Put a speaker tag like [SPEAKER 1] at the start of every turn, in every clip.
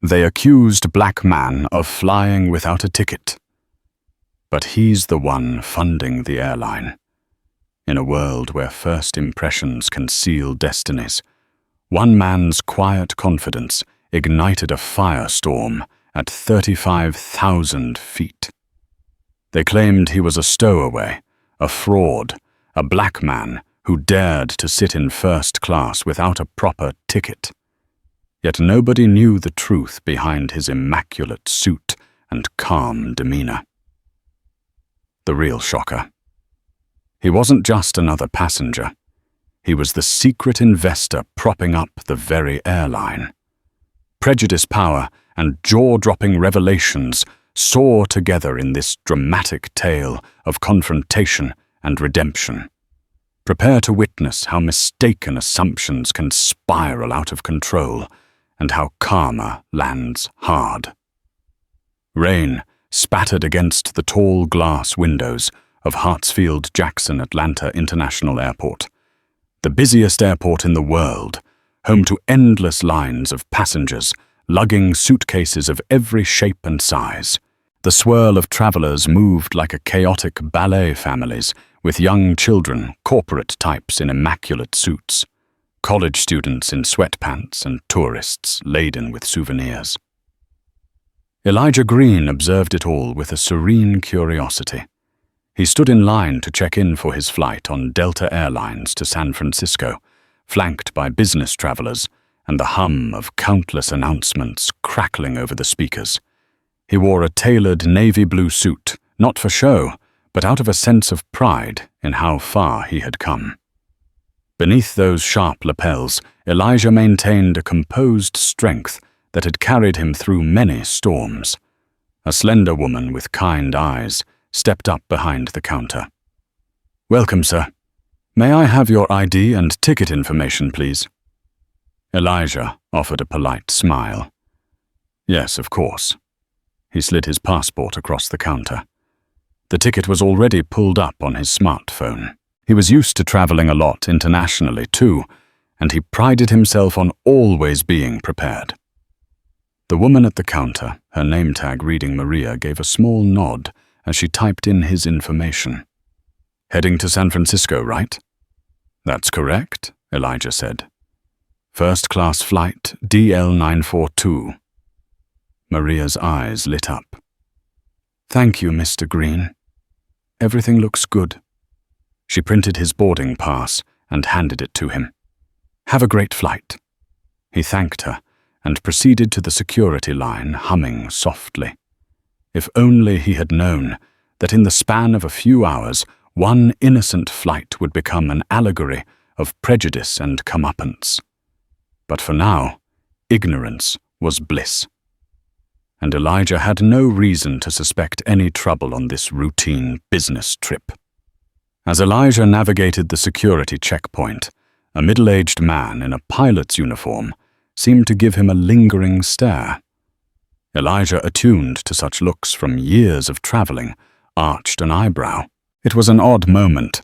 [SPEAKER 1] They accused Black Man of flying without a ticket. But he's the one funding the airline. In a world where first impressions can seal destinies, one man's quiet confidence ignited a firestorm at 35,000 feet. They claimed he was a stowaway, a fraud, a black man who dared to sit in first class without a proper ticket. Yet nobody knew the truth behind his immaculate suit and calm demeanor. The real shocker. He wasn't just another passenger. He was the secret investor propping up the very airline. Prejudice power and jaw-dropping revelations soar together in this dramatic tale of confrontation and redemption. Prepare to witness how mistaken assumptions can spiral out of control and how karma lands hard. Rain spattered against the tall glass windows of Hartsfield-Jackson Atlanta International Airport, the busiest airport in the world, home to endless lines of passengers lugging suitcases of every shape and size. The swirl of travelers moved like a chaotic ballet families with young children, corporate types in immaculate suits, college students in sweatpants and tourists laden with souvenirs. Elijah Green observed it all with a serene curiosity. He stood in line to check in for his flight on Delta Airlines to San Francisco, flanked by business travelers and the hum of countless announcements crackling over the speakers. He wore a tailored navy blue suit, not for show, but out of a sense of pride in how far he had come. Beneath those sharp lapels, Elijah maintained a composed strength that had carried him through many storms. A slender woman with kind eyes stepped up behind the counter. "Welcome, sir. May I have your ID and ticket information, please?" Elijah offered a polite smile. "Yes, of course." He slid his passport across the counter. The ticket was already pulled up on his smartphone. He was used to traveling a lot internationally too, and he prided himself on always being prepared. The woman at the counter, her name tag reading Maria, gave a small nod as she typed in his information. "Heading to San Francisco, right?" "That's correct," Elijah said. "First-class flight DL942. Maria's eyes lit up. "Thank you, Mr. Green. Everything looks good." She printed his boarding pass and handed it to him. "Have a great flight." He thanked her and proceeded to the security line, humming softly. If only he had known that in the span of a few hours, one innocent flight would become an allegory of prejudice and comeuppance. But for now, ignorance was bliss. And Elijah had no reason to suspect any trouble on this routine business trip. As Elijah navigated the security checkpoint, a middle-aged man in a pilot's uniform seemed to give him a lingering stare. Elijah, attuned to such looks from years of traveling, arched an eyebrow. It was an odd moment,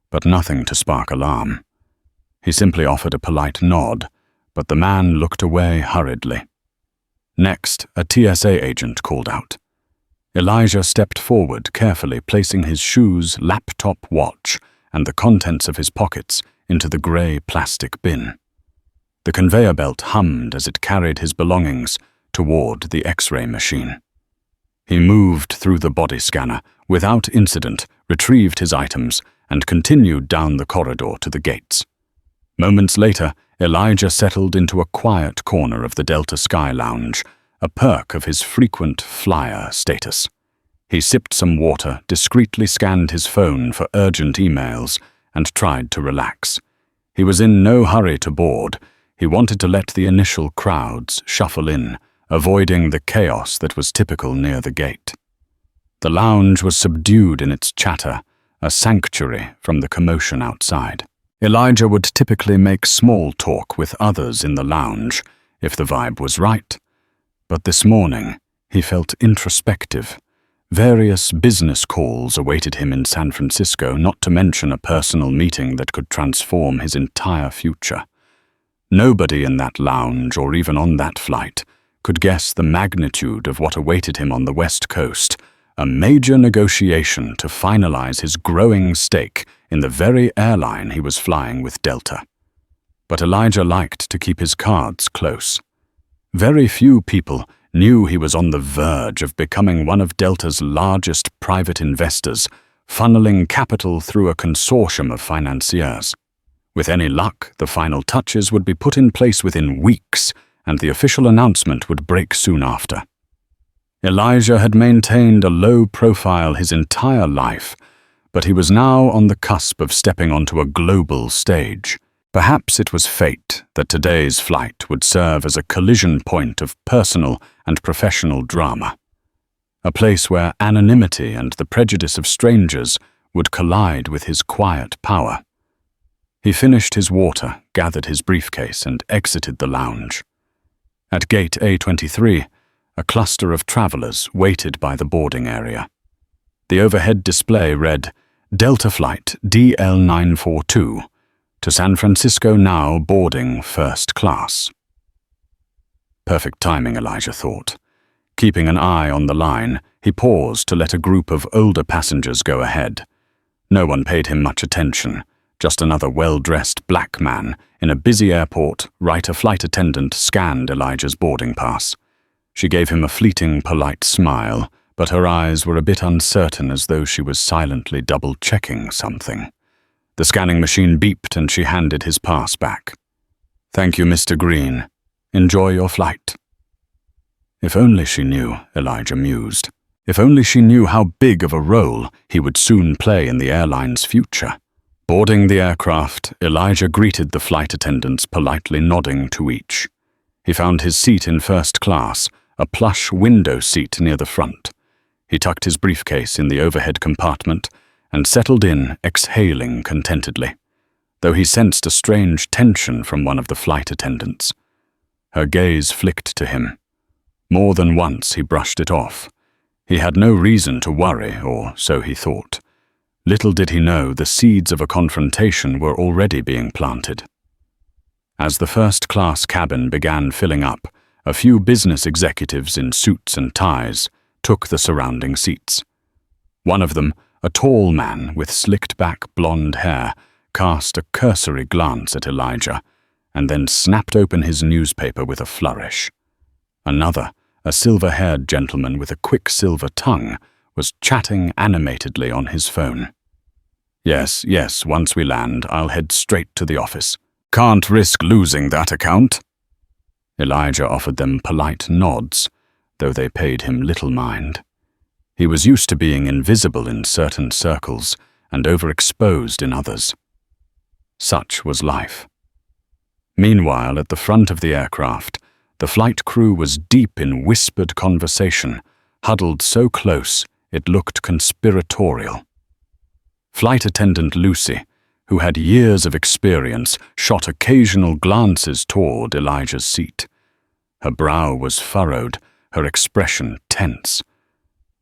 [SPEAKER 1] but nothing to spark alarm. He simply offered a polite nod, but the man looked away hurriedly. Next, a TSA agent called out. Elijah stepped forward, carefully placing his shoes, laptop, watch, and the contents of his pockets into the grey plastic bin. The conveyor belt hummed as it carried his belongings toward the X-ray machine. He moved through the body scanner without incident, retrieved his items, and continued down the corridor to the gates. Moments later, Elijah settled into a quiet corner of the Delta Sky Lounge, a perk of his frequent flyer status. He sipped some water, discreetly scanned his phone for urgent emails, and tried to relax. He was in no hurry to board. He wanted to let the initial crowds shuffle in, avoiding the chaos that was typical near the gate. The lounge was subdued in its chatter, a sanctuary from the commotion outside. Elijah would typically make small talk with others in the lounge if the vibe was right, but this morning he felt introspective. Various business calls awaited him in San Francisco, not to mention a personal meeting that could transform his entire future. Nobody in that lounge or even on that flight could guess the magnitude of what awaited him on the West Coast, a major negotiation to finalize his growing stake in the very airline he was flying with Delta. But Elijah liked to keep his cards close. Very few people knew he was on the verge of becoming one of Delta's largest private investors, funneling capital through a consortium of financiers. With any luck, the final touches would be put in place within weeks, and the official announcement would break soon after. Elijah had maintained a low profile his entire life, but he was now on the cusp of stepping onto a global stage. Perhaps it was fate that today's flight would serve as a collision point of personal and professional drama, a place where anonymity and the prejudice of strangers would collide with his quiet power. He finished his water, gathered his briefcase, and exited the lounge. At gate A23, a cluster of travelers waited by the boarding area. The overhead display read, "Delta Flight DL942, to San Francisco now, boarding first class." Perfect timing, Elijah thought. Keeping an eye on the line, he paused to let a group of older passengers go ahead. No one paid him much attention, just another well-dressed black man in a busy airport. A flight attendant scanned Elijah's boarding pass. She gave him a fleeting, polite smile, but her eyes were a bit uncertain, as though she was silently double-checking something. The scanning machine beeped and she handed his pass back. "Thank you, Mr. Green. Enjoy your flight." If only she knew, Elijah mused. If only she knew how big of a role he would soon play in the airline's future. Boarding the aircraft, Elijah greeted the flight attendants, politely nodding to each. He found his seat in first class, a plush window seat near the front. He tucked his briefcase in the overhead compartment and settled in, exhaling contentedly, though he sensed a strange tension from one of the flight attendants. Her gaze flicked to him. More than once he brushed it off. He had no reason to worry, or so he thought. Little did he know the seeds of a confrontation were already being planted. As the first-class cabin began filling up, a few business executives in suits and ties took the surrounding seats. One of them, a tall man with slicked-back blonde hair, cast a cursory glance at Elijah and then snapped open his newspaper with a flourish. Another, a silver-haired gentleman with a quicksilver tongue, was chatting animatedly on his phone. Yes, once we land, I'll head straight to the office. Can't risk losing that account." Elijah offered them polite nods, though they paid him little mind. He was used to being invisible in certain circles and overexposed in others. Such was life. Meanwhile, at the front of the aircraft, the flight crew was deep in whispered conversation, huddled so close it looked conspiratorial. Flight attendant Lucy, who had years of experience, shot occasional glances toward Elijah's seat. Her brow was furrowed, her expression tense.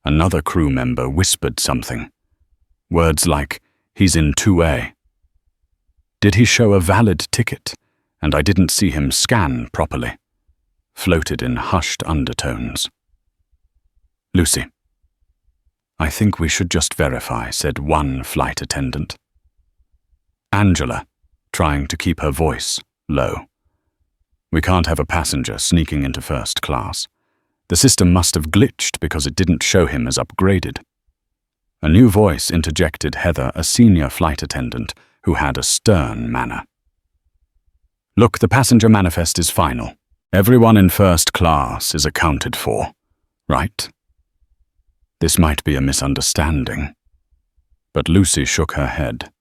[SPEAKER 1] Another crew member whispered something. Words like, "He's in 2A. Did he show a valid ticket, and I didn't see him scan properly?" floated in hushed undertones. "Lucy, I think we should just verify," said one flight attendant. Angela, trying to keep her voice low. "We can't have a passenger sneaking into first class. The system must have glitched because it didn't show him as upgraded." A new voice interjected Heather, a senior flight attendant who had a stern manner. "Look, the passenger manifest is final. Everyone in first class is accounted for, right?" This might be a misunderstanding. But Lucy shook her head.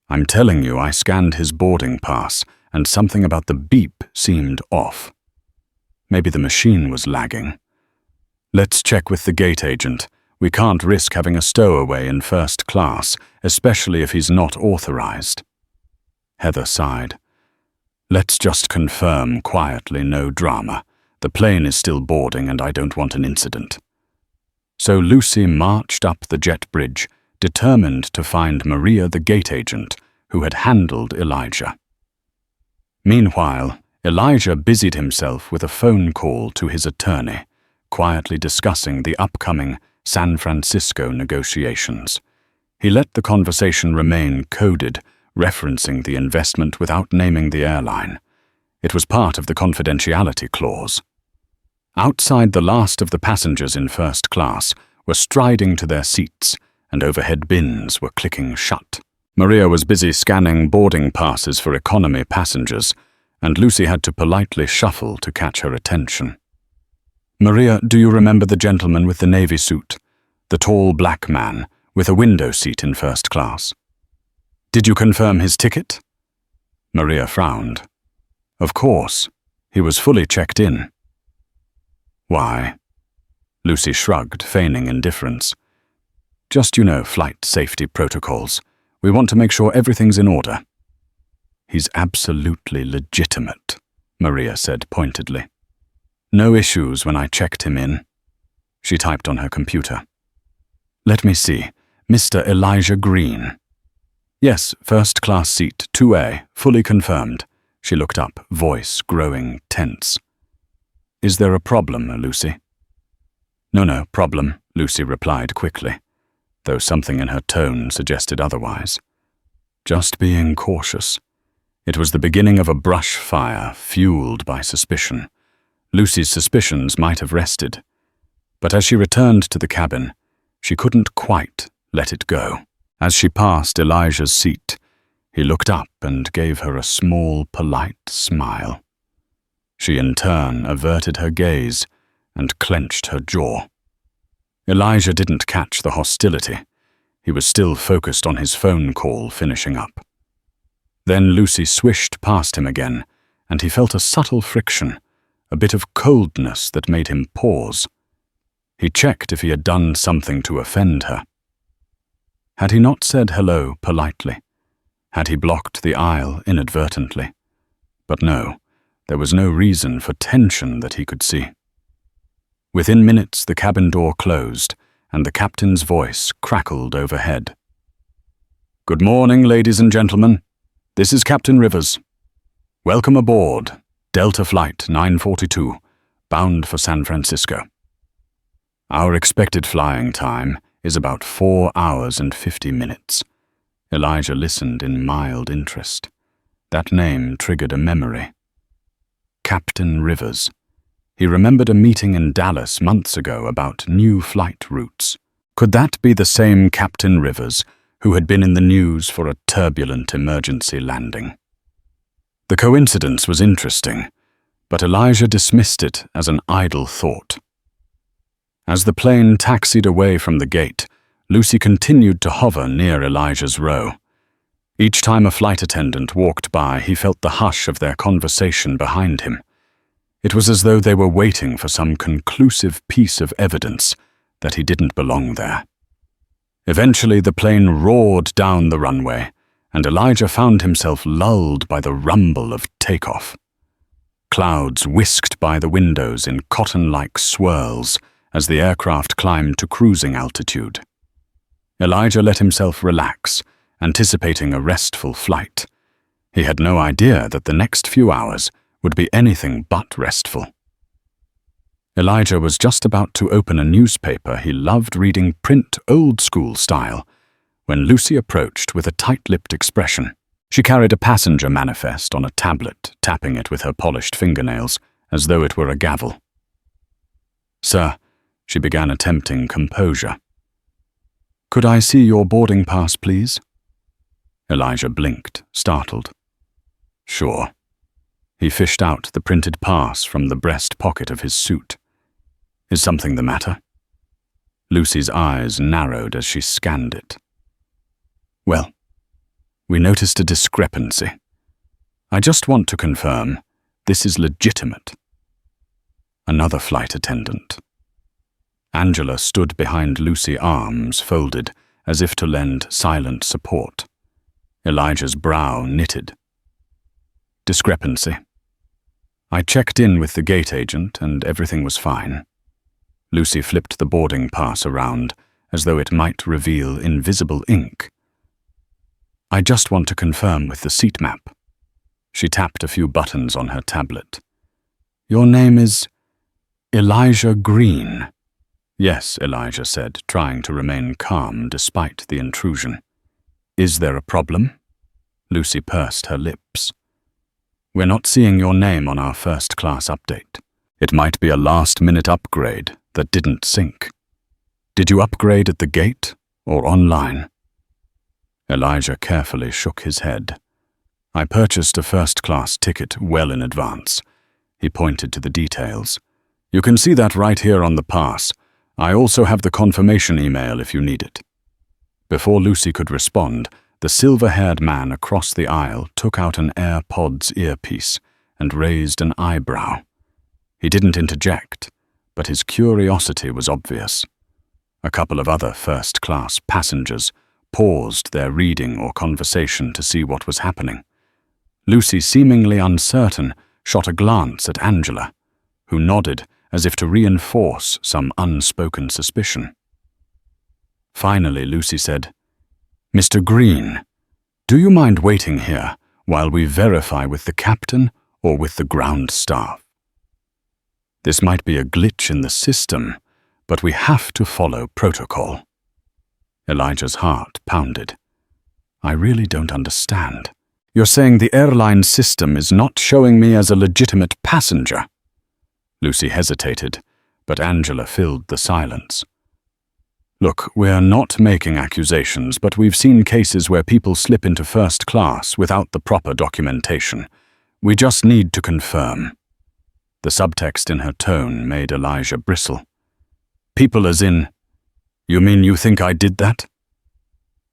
[SPEAKER 1] "I'm telling you, I scanned his boarding pass, and something about the beep seemed off. Maybe the machine was lagging. Let's check with the gate agent. We can't risk having a stowaway in first class, especially if he's not authorized." Heather sighed. "Let's just confirm quietly, no drama. The plane is still boarding and I don't want an incident." So Lucy marched up the jet bridge, determined to find Maria, the gate agent, who had handled Elijah. Meanwhile, Elijah busied himself with a phone call to his attorney, quietly discussing the upcoming San Francisco negotiations. He let the conversation remain coded, referencing the investment without naming the airline. It was part of the confidentiality clause. Outside, the last of the passengers in first class were striding to their seats, and overhead bins were clicking shut. Maria was busy scanning boarding passes for economy passengers, and Lucy had to politely shuffle to catch her attention. "Maria, do you remember the gentleman with the navy suit? The tall black man with a window seat in first class? Did you confirm his ticket?" Maria frowned. "Of course. He was fully checked in." "Why?" Lucy shrugged, feigning indifference. "Just, flight safety protocols. We want to make sure everything's in order." "He's absolutely legitimate," Maria said pointedly. "No issues when I checked him in." She typed on her computer. "Let me see. Mr. Elijah Green." "Yes, first-class seat, 2A, fully confirmed." She looked up, voice growing tense. "Is there a problem, Lucy?" No problem," Lucy replied quickly, though something in her tone suggested otherwise. Just being cautious. It was the beginning of a brush fire fueled by suspicion. Lucy's suspicions might have rested, but as she returned to the cabin, she couldn't quite let it go. As she passed Elijah's seat, he looked up and gave her a small, polite smile. She in turn averted her gaze and clenched her jaw. Elijah didn't catch the hostility. He was still focused on his phone call finishing up. Then Lucy swished past him again, and he felt a subtle friction, a bit of coldness that made him pause. He checked if he had done something to offend her. Had he not said hello politely? Had he blocked the aisle inadvertently? But no, there was no reason for tension that he could see. Within minutes, the cabin door closed, and the captain's voice crackled overhead. "Good morning, ladies and gentlemen. This is Captain Rivers. Welcome aboard Delta Flight 942, bound for San Francisco. Our expected flying time is about 4 hours and 50 minutes. Elijah listened in mild interest. That name triggered a memory. Captain Rivers. He remembered a meeting in Dallas months ago about new flight routes. Could that be the same Captain Rivers who had been in the news for a turbulent emergency landing? The coincidence was interesting, but Elijah dismissed it as an idle thought. As the plane taxied away from the gate, Lucy continued to hover near Elijah's row. Each time a flight attendant walked by, he felt the hush of their conversation behind him. It was as though they were waiting for some conclusive piece of evidence that he didn't belong there. Eventually, the plane roared down the runway, and Elijah found himself lulled by the rumble of takeoff. Clouds whisked by the windows in cotton-like swirls as the aircraft climbed to cruising altitude. Elijah let himself relax, anticipating a restful flight. He had no idea that the next few hours would be anything but restful. Elijah was just about to open a newspaper he loved reading print old-school style when Lucy approached with a tight-lipped expression. She carried a passenger manifest on a tablet, tapping it with her polished fingernails as though it were a gavel. "Sir," she began, attempting composure. "Could I see your boarding pass, please?" Elijah blinked, startled. "Sure." He fished out the printed pass from the breast pocket of his suit. "Is something the matter?" Lucy's eyes narrowed as she scanned it. "Well, we noticed a discrepancy. I just want to confirm this is legitimate." Another flight attendant. Angela stood behind Lucy, arms folded as if to lend silent support. Elijah's brow knitted. "Discrepancy. I checked in with the gate agent and everything was fine." Lucy flipped the boarding pass around as though it might reveal invisible ink. "I just want to confirm with the seat map." She tapped a few buttons on her tablet. "Your name is Elijah Green." "Yes," Elijah said, trying to remain calm despite the intrusion. "Is there a problem?" Lucy pursed her lips. "We're not seeing your name on our first-class update. It might be a last-minute upgrade that didn't sync. Did you upgrade at the gate or online?" Elijah carefully shook his head. "I purchased a first-class ticket well in advance." He pointed to the details. "You can see that right here on the pass. I also have the confirmation email if you need it." Before Lucy could respond, the silver-haired man across the aisle took out an AirPods earpiece and raised an eyebrow. He didn't interject, but his curiosity was obvious. A couple of other first-class passengers paused their reading or conversation to see what was happening. Lucy, seemingly uncertain, shot a glance at Angela, who nodded as if to reinforce some unspoken suspicion. Finally, Lucy said, "Mr. Green, do you mind waiting here while we verify with the captain or with the ground staff? This might be a glitch in the system, but we have to follow protocol." Elijah's heart pounded. "I really don't understand. You're saying the airline system is not showing me as a legitimate passenger?" Lucy hesitated, but Angela filled the silence. "Look, we're not making accusations, but we've seen cases where people slip into first class without the proper documentation. We just need to confirm." The subtext in her tone made Elijah bristle. "People as in, you mean you think I did that?"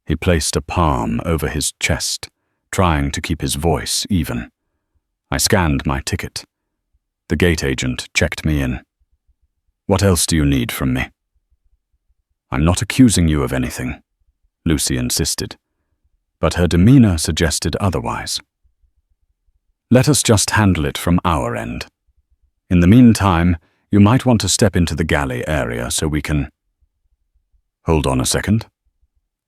[SPEAKER 1] He placed a palm over his chest, trying to keep his voice even. "I scanned my ticket. The gate agent checked me in. What else do you need from me?" "I'm not accusing you of anything," Lucy insisted, but her demeanor suggested otherwise. "Let us just handle it from our end. In the meantime, you might want to step into the galley area so we can—" "Hold on a second,"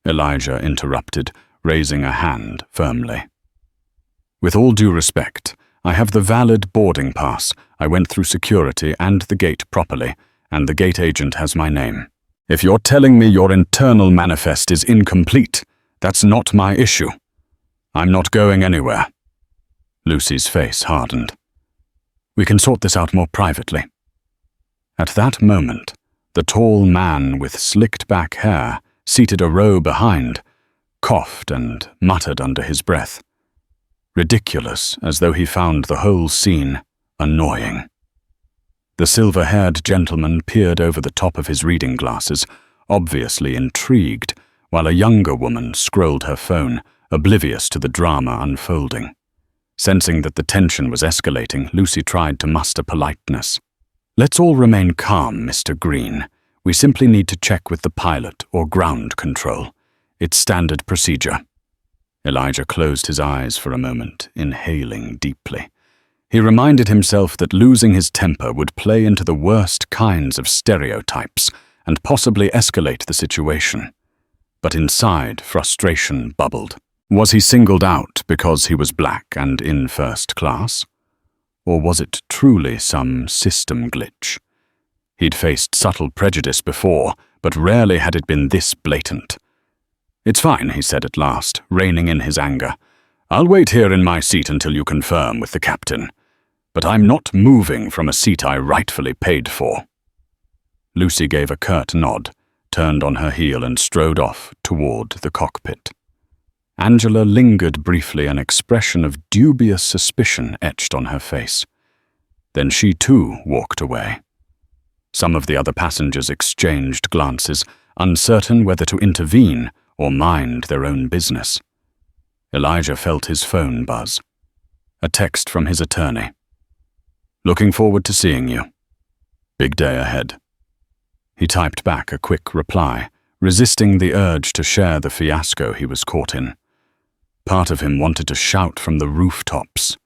[SPEAKER 1] Elijah interrupted, raising a hand firmly. "With all due respect, I have the valid boarding pass. I went through security and the gate properly, and the gate agent has my name. If you're telling me your internal manifest is incomplete, that's not my issue. I'm not going anywhere." Lucy's face hardened. "We can sort this out more privately." At that moment, the tall man with slicked-back hair, seated a row behind, coughed and muttered under his breath. Ridiculous, as though he found the whole scene annoying. The silver-haired gentleman peered over the top of his reading glasses, obviously intrigued, while a younger woman scrolled her phone, oblivious to the drama unfolding. Sensing that the tension was escalating, Lucy tried to muster politeness. "Let's all remain calm, Mr. Green. We simply need to check with the pilot or ground control. It's standard procedure." Elijah closed his eyes for a moment, inhaling deeply. He reminded himself that losing his temper would play into the worst kinds of stereotypes and possibly escalate the situation. But inside, frustration bubbled. Was he singled out because he was black and in first class? Or was it truly some system glitch? He'd faced subtle prejudice before, but rarely had it been this blatant. "It's fine," he said at last, reining in his anger. "I'll wait here in my seat until you confirm with the captain. But I'm not moving from a seat I rightfully paid for." Lucy gave a curt nod, turned on her heel and strode off toward the cockpit. Angela lingered briefly, an expression of dubious suspicion etched on her face. Then she too walked away. Some of the other passengers exchanged glances, uncertain whether to intervene or mind their own business. Elijah felt his phone buzz. A text from his attorney. "Looking forward to seeing you. Big day ahead." He typed back a quick reply, resisting the urge to share the fiasco he was caught in. Part of him wanted to shout from the rooftops,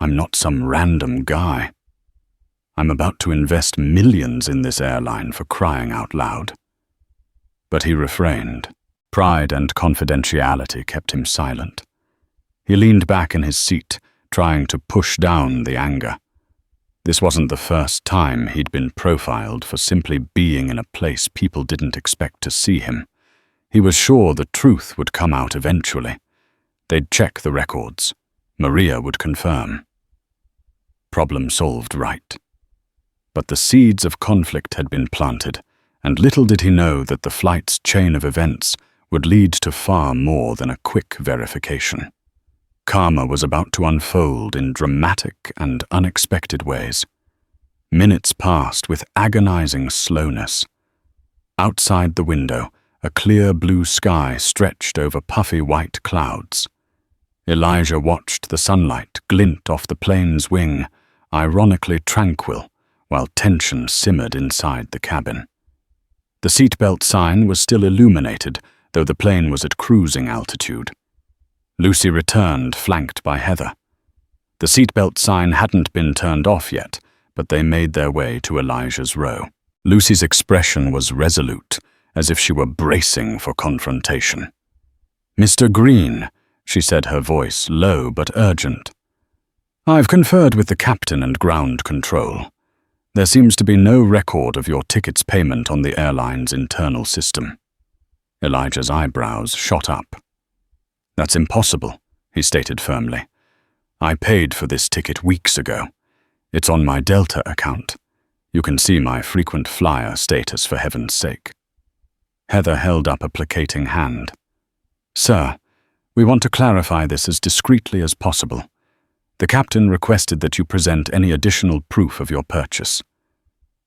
[SPEAKER 1] "I'm not some random guy. I'm about to invest millions in this airline, for crying out loud." But he refrained. Pride and confidentiality kept him silent. He leaned back in his seat, trying to push down the anger. This wasn't the first time he'd been profiled for simply being in a place people didn't expect to see him. He was sure the truth would come out eventually. They'd check the records. Maria would confirm. Problem solved, right? But the seeds of conflict had been planted, and little did he know that the flight's chain of events would lead to far more than a quick verification. Karma was about to unfold in dramatic and unexpected ways. Minutes passed with agonizing slowness. Outside the window, a clear blue sky stretched over puffy white clouds. Elijah watched the sunlight glint off the plane's wing, ironically tranquil, while tension simmered inside the cabin. The seatbelt sign was still illuminated, though the plane was at cruising altitude. Lucy returned, flanked by Heather. The seatbelt sign hadn't been turned off yet, but they made their way to Elijah's row. Lucy's expression was resolute, as if she were bracing for confrontation. "Mr. Green," she said, her voice low but urgent. "I've conferred with the captain and ground control. There seems to be no record of your ticket's payment on the airline's internal system." Elijah's eyebrows shot up. "That's impossible," he stated firmly. "I paid for this ticket weeks ago. It's on my Delta account. You can see my frequent flyer status, for heaven's sake." Heather held up a placating hand. "Sir, we want to clarify this as discreetly as possible. The captain requested that you present any additional proof of your purchase.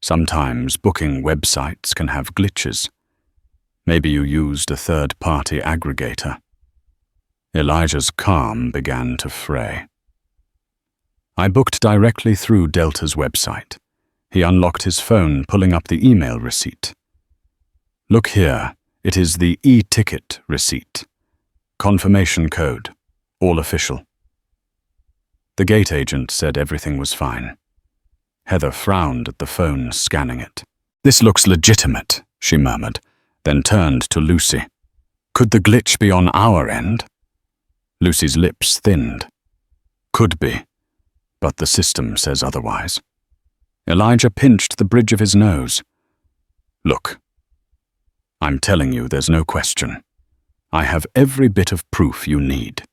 [SPEAKER 1] Sometimes booking websites can have glitches. Maybe you used a third-party aggregator." Elijah's calm began to fray. "I booked directly through Delta's website." He unlocked his phone, pulling up the email receipt. "Look here, it is the e-ticket receipt. Confirmation code, all official." The gate agent said everything was fine. Heather frowned at the phone, scanning it. "This looks legitimate," she murmured, then turned to Lucy. "Could the glitch be on our end?" Lucy's lips thinned. "Could be, but the system says otherwise." Elijah pinched the bridge of his nose. "Look, I'm telling you there's no question. I have every bit of proof you need.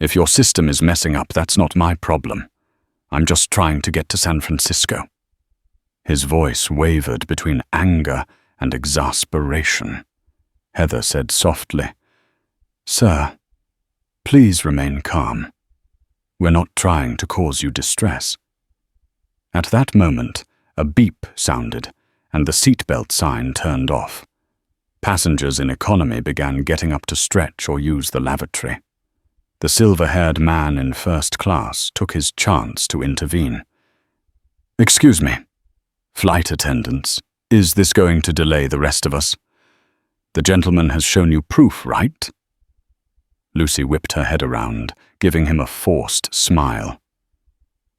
[SPEAKER 1] If your system is messing up, that's not my problem. I'm just trying to get to San Francisco." His voice wavered between anger and exasperation. Heather said softly, "Sir, please remain calm. We're not trying to cause you distress." At that moment, a beep sounded, and the seatbelt sign turned off. Passengers in economy began getting up to stretch or use the lavatory. The silver-haired man in first class took his chance to intervene. "Excuse me, flight attendants, is this going to delay the rest of us? The gentleman has shown you proof, right?" Lucy whipped her head around, giving him a forced smile.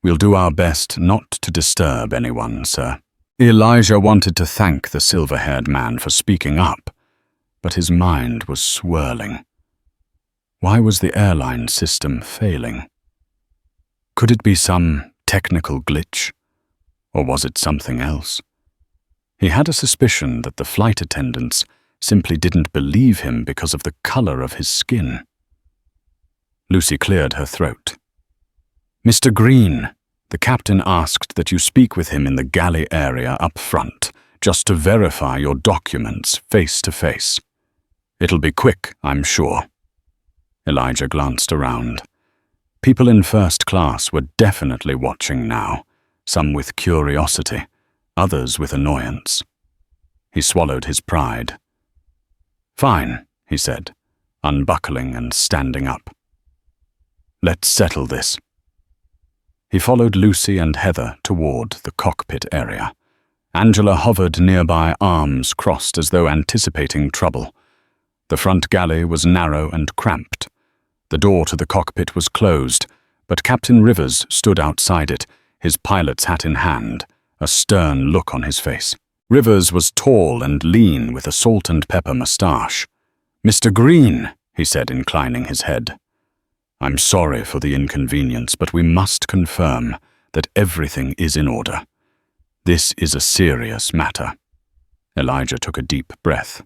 [SPEAKER 1] "We'll do our best not to disturb anyone, sir." Elijah wanted to thank the silver-haired man for speaking up, but his mind was swirling. Why was the airline system failing? Could it be some technical glitch, or was it something else? He had a suspicion that the flight attendants simply didn't believe him because of the color of his skin. Lucy cleared her throat. "Mr. Green, the captain asked that you speak with him in the galley area up front, just to verify your documents face to face. It'll be quick, I'm sure." Elijah glanced around. People in first class were definitely watching now, some with curiosity, others with annoyance. He swallowed his pride. "Fine," he said, unbuckling and standing up. "Let's settle this." He followed Lucy and Heather toward the cockpit area. Angela hovered nearby, arms crossed as though anticipating trouble. The front galley was narrow and cramped. The door to the cockpit was closed, but Captain Rivers stood outside it, his pilot's hat in hand, a stern look on his face. Rivers was tall and lean with a salt and pepper mustache. "Mr. Green," he said, inclining his head. I'm sorry for the inconvenience, but we must confirm that everything is in order. This is a serious matter. Elijah took a deep breath.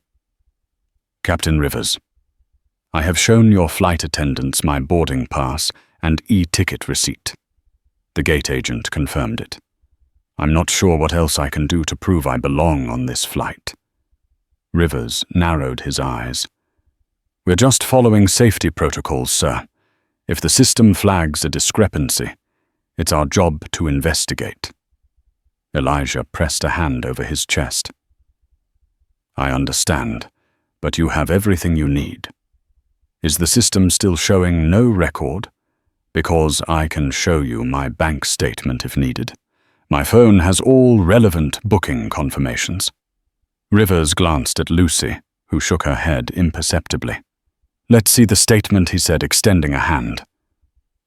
[SPEAKER 1] Captain Rivers, I have shown your flight attendants my boarding pass and e-ticket receipt. The gate agent confirmed it. I'm not sure what else I can do to prove I belong on this flight. Rivers narrowed his eyes. We're just following safety protocols, sir. If the system flags a discrepancy, it's our job to investigate. Elijah pressed a hand over his chest. I understand, but you have everything you need. Is the system still showing no record? Because I can show you my bank statement if needed. My phone has all relevant booking confirmations. Rivers glanced at Lucy, who shook her head imperceptibly. Let's see the statement, he said, extending a hand.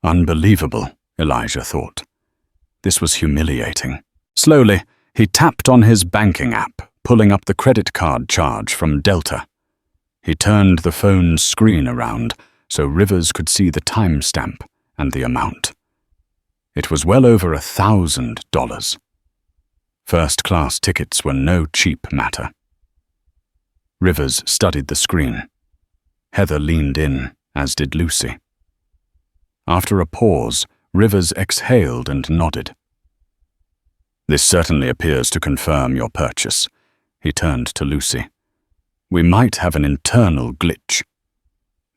[SPEAKER 1] Unbelievable, Elijah thought. This was humiliating. Slowly, he tapped on his banking app, pulling up the credit card charge from Delta. He turned the phone's screen around so Rivers could see the timestamp and the amount. It was well over $1,000. First-class tickets were no cheap matter. Rivers studied the screen. Heather leaned in, as did Lucy. After a pause, Rivers exhaled and nodded. This certainly appears to confirm your purchase. He turned to Lucy. We might have an internal glitch.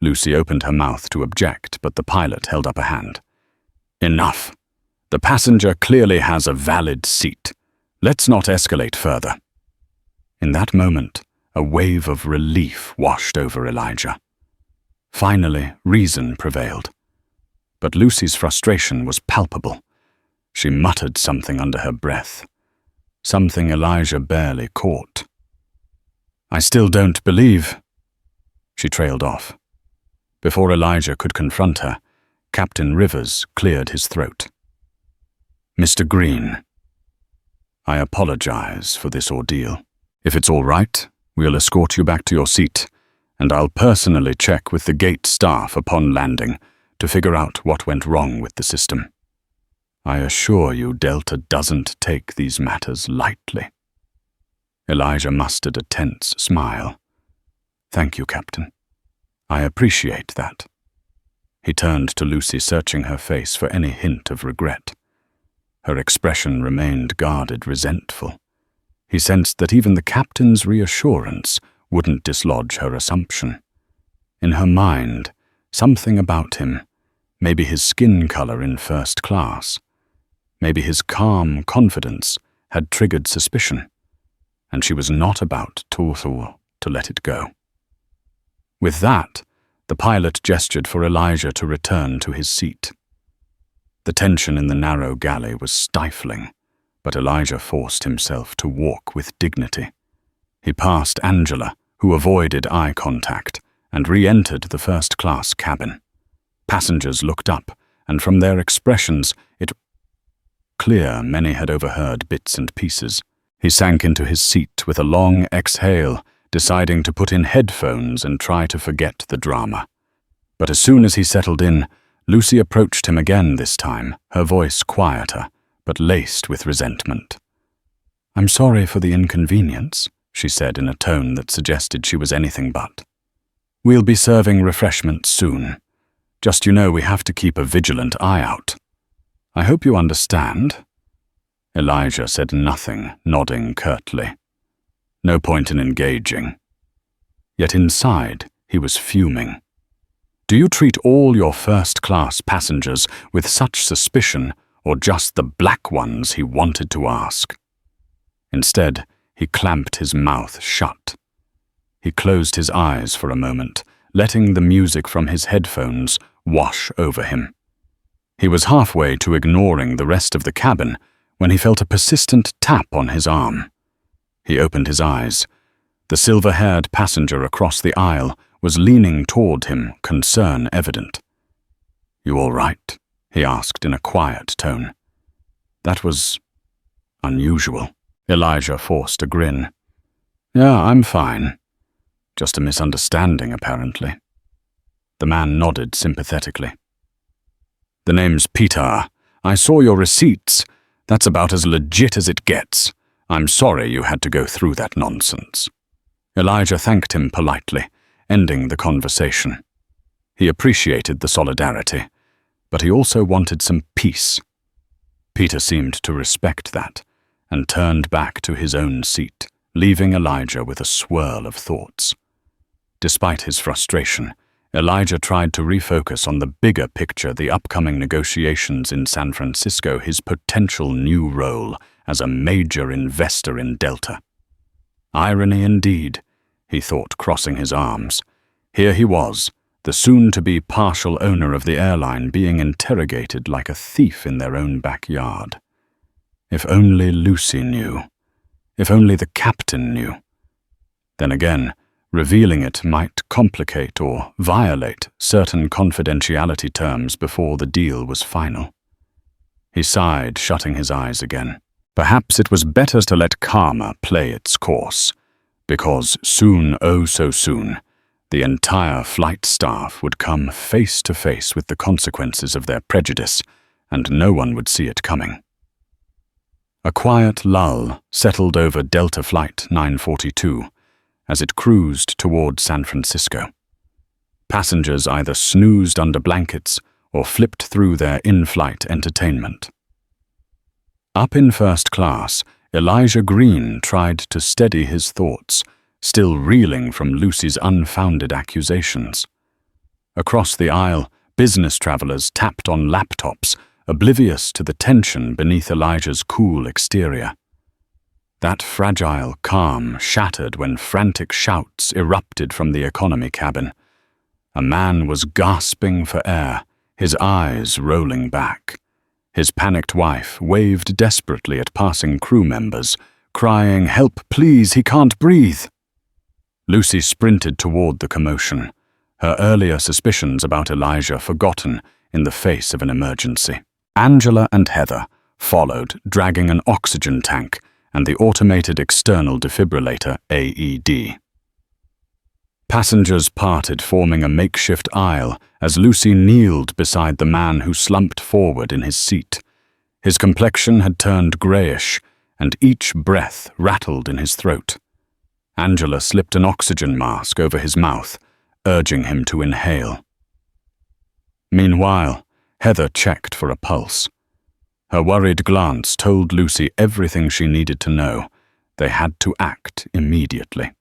[SPEAKER 1] Lucy opened her mouth to object, but the pilot held up a hand. Enough. The passenger clearly has a valid seat. Let's not escalate further. In that moment, a wave of relief washed over Elijah. Finally, reason prevailed. But Lucy's frustration was palpable. She muttered something under her breath, something Elijah barely caught. I still don't believe. She trailed off. Before Elijah could confront her, Captain Rivers cleared his throat. Mr. Green, I apologize for this ordeal. If it's all right, we'll escort you back to your seat, and I'll personally check with the gate staff upon landing to figure out what went wrong with the system. I assure you Delta doesn't take these matters lightly. Elijah mustered a tense smile. Thank you, Captain. I appreciate that. He turned to Lucy, searching her face for any hint of regret. Her expression remained guarded, resentful. He sensed that even the captain's reassurance wouldn't dislodge her assumption. In her mind, something about him, maybe his skin color in first class, maybe his calm confidence, had triggered suspicion, and she was not about to let it go. With that, the pilot gestured for Elijah to return to his seat. The tension in the narrow galley was stifling, but Elijah forced himself to walk with dignity. He passed Angela, who avoided eye contact, and re-entered the first-class cabin. Passengers looked up, and from their expressions, it was clear many had overheard bits and pieces. He sank into his seat with a long exhale, deciding to put in headphones and try to forget the drama. But as soon as he settled in, Lucy approached him again this time, her voice quieter, but laced with resentment. I'm sorry for the inconvenience, she said in a tone that suggested she was anything but. We'll be serving refreshments soon. Just we have to keep a vigilant eye out. I hope you understand. Elijah said nothing, nodding curtly. No point in engaging. Yet inside, he was fuming. Do you treat all your first-class passengers with such suspicion, or just the black ones, he wanted to ask? Instead, he clamped his mouth shut. He closed his eyes for a moment, letting the music from his headphones wash over him. He was halfway to ignoring the rest of the cabin when he felt a persistent tap on his arm. He opened his eyes. The silver-haired passenger across the aisle was leaning toward him, concern evident. You all right? He asked in a quiet tone. That was unusual. Elijah forced a grin. Yeah, I'm fine. Just a misunderstanding, apparently. The man nodded sympathetically. "The name's Peter. I saw your receipts. That's about as legit as it gets. I'm sorry you had to go through that nonsense." Elijah thanked him politely, ending the conversation. He appreciated the solidarity, but he also wanted some peace. Peter seemed to respect that, and turned back to his own seat, leaving Elijah with a swirl of thoughts. Despite his frustration, Elijah tried to refocus on the bigger picture, the upcoming negotiations in San Francisco, his potential new role as a major investor in Delta. Irony indeed, he thought, crossing his arms. Here he was, the soon-to-be partial owner of the airline, being interrogated like a thief in their own backyard. If only Lucy knew. If only the captain knew. Then again, revealing it might complicate or violate certain confidentiality terms before the deal was final. He sighed, shutting his eyes again. Perhaps it was better to let karma play its course, because soon, oh so soon, the entire flight staff would come face to face with the consequences of their prejudice, and no one would see it coming. A quiet lull settled over Delta Flight 942 as it cruised toward San Francisco. Passengers either snoozed under blankets or flipped through their in-flight entertainment. Up in first class, Elijah Green tried to steady his thoughts, still reeling from Lucy's unfounded accusations. Across the aisle, business travelers tapped on laptops, oblivious to the tension beneath Elijah's cool exterior. That fragile calm shattered when frantic shouts erupted from the economy cabin. A man was gasping for air, his eyes rolling back. His panicked wife waved desperately at passing crew members, crying, "Help, please, he can't breathe." Lucy sprinted toward the commotion, her earlier suspicions about Elijah forgotten in the face of an emergency. Angela and Heather followed, dragging an oxygen tank and the automated external defibrillator, AED. Passengers parted, forming a makeshift aisle as Lucy kneeled beside the man who slumped forward in his seat. His complexion had turned grayish, and each breath rattled in his throat. Angela slipped an oxygen mask over his mouth, urging him to inhale. Meanwhile, Heather checked for a pulse. Her worried glance told Lucy everything she needed to know. They had to act immediately.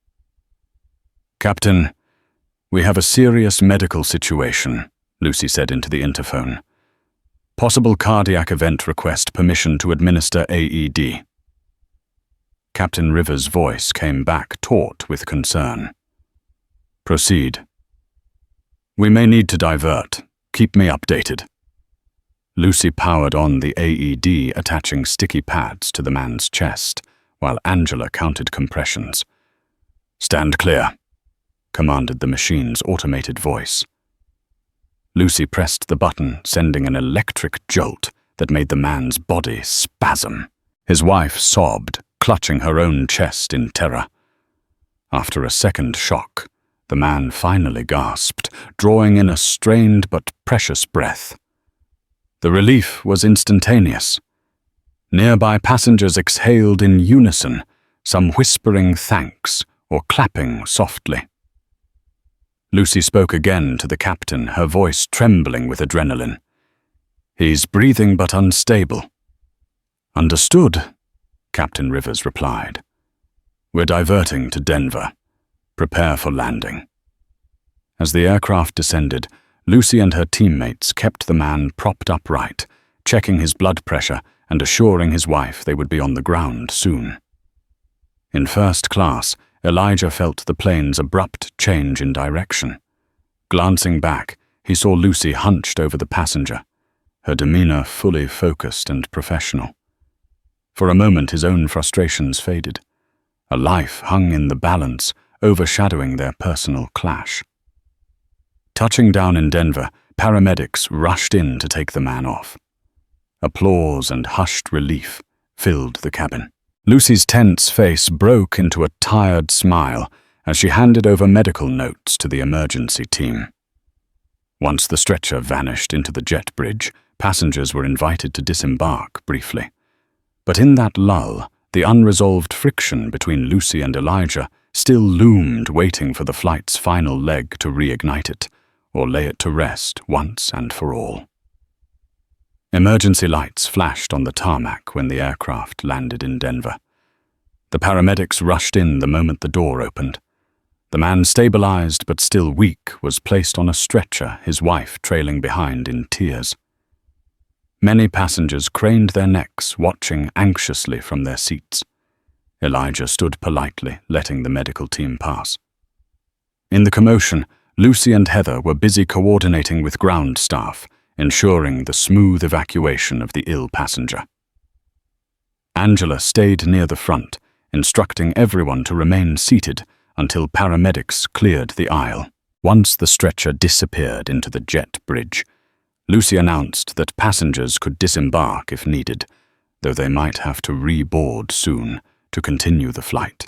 [SPEAKER 1] "Captain, we have a serious medical situation," Lucy said into the interphone. "Possible cardiac event, request permission to administer AED." Captain Rivers' voice came back, taut with concern. "Proceed." "We may need to divert. Keep me updated." Lucy powered on the AED, attaching sticky pads to the man's chest, while Angela counted compressions. "Stand clear," commanded the machine's automated voice. Lucy pressed the button, sending an electric jolt that made the man's body spasm. His wife sobbed, clutching her own chest in terror. After a second shock, the man finally gasped, drawing in a strained but precious breath. The relief was instantaneous. Nearby passengers exhaled in unison, some whispering thanks or clapping softly. Lucy spoke again to the captain, her voice trembling with adrenaline. "He's breathing but unstable." "Understood," Captain Rivers replied. "We're diverting to Denver. Prepare for landing." As the aircraft descended, Lucy and her teammates kept the man propped upright, checking his blood pressure and assuring his wife they would be on the ground soon. In first class, Elijah felt the plane's abrupt change in direction. Glancing back, he saw Lucy hunched over the passenger, her demeanor fully focused and professional. For a moment his own frustrations faded. A life hung in the balance, overshadowing their personal clash. Touching down in Denver, paramedics rushed in to take the man off. Applause and hushed relief filled the cabin. Lucy's tense face broke into a tired smile as she handed over medical notes to the emergency team. Once the stretcher vanished into the jet bridge, passengers were invited to disembark briefly. But in that lull, the unresolved friction between Lucy and Elijah still loomed, waiting for the flight's final leg to reignite it, or lay it to rest once and for all. Emergency lights flashed on the tarmac when the aircraft landed in Denver. The paramedics rushed in the moment the door opened. The man, stabilized but still weak, was placed on a stretcher, his wife trailing behind in tears. Many passengers craned their necks, watching anxiously from their seats. Elijah stood politely, letting the medical team pass. In the commotion, Lucy and Heather were busy coordinating with ground staff, ensuring the smooth evacuation of the ill passenger. Angela stayed near the front, instructing everyone to remain seated until paramedics cleared the aisle. Once the stretcher disappeared into the jet bridge, Lucy announced that passengers could disembark if needed, though they might have to reboard soon to continue the flight.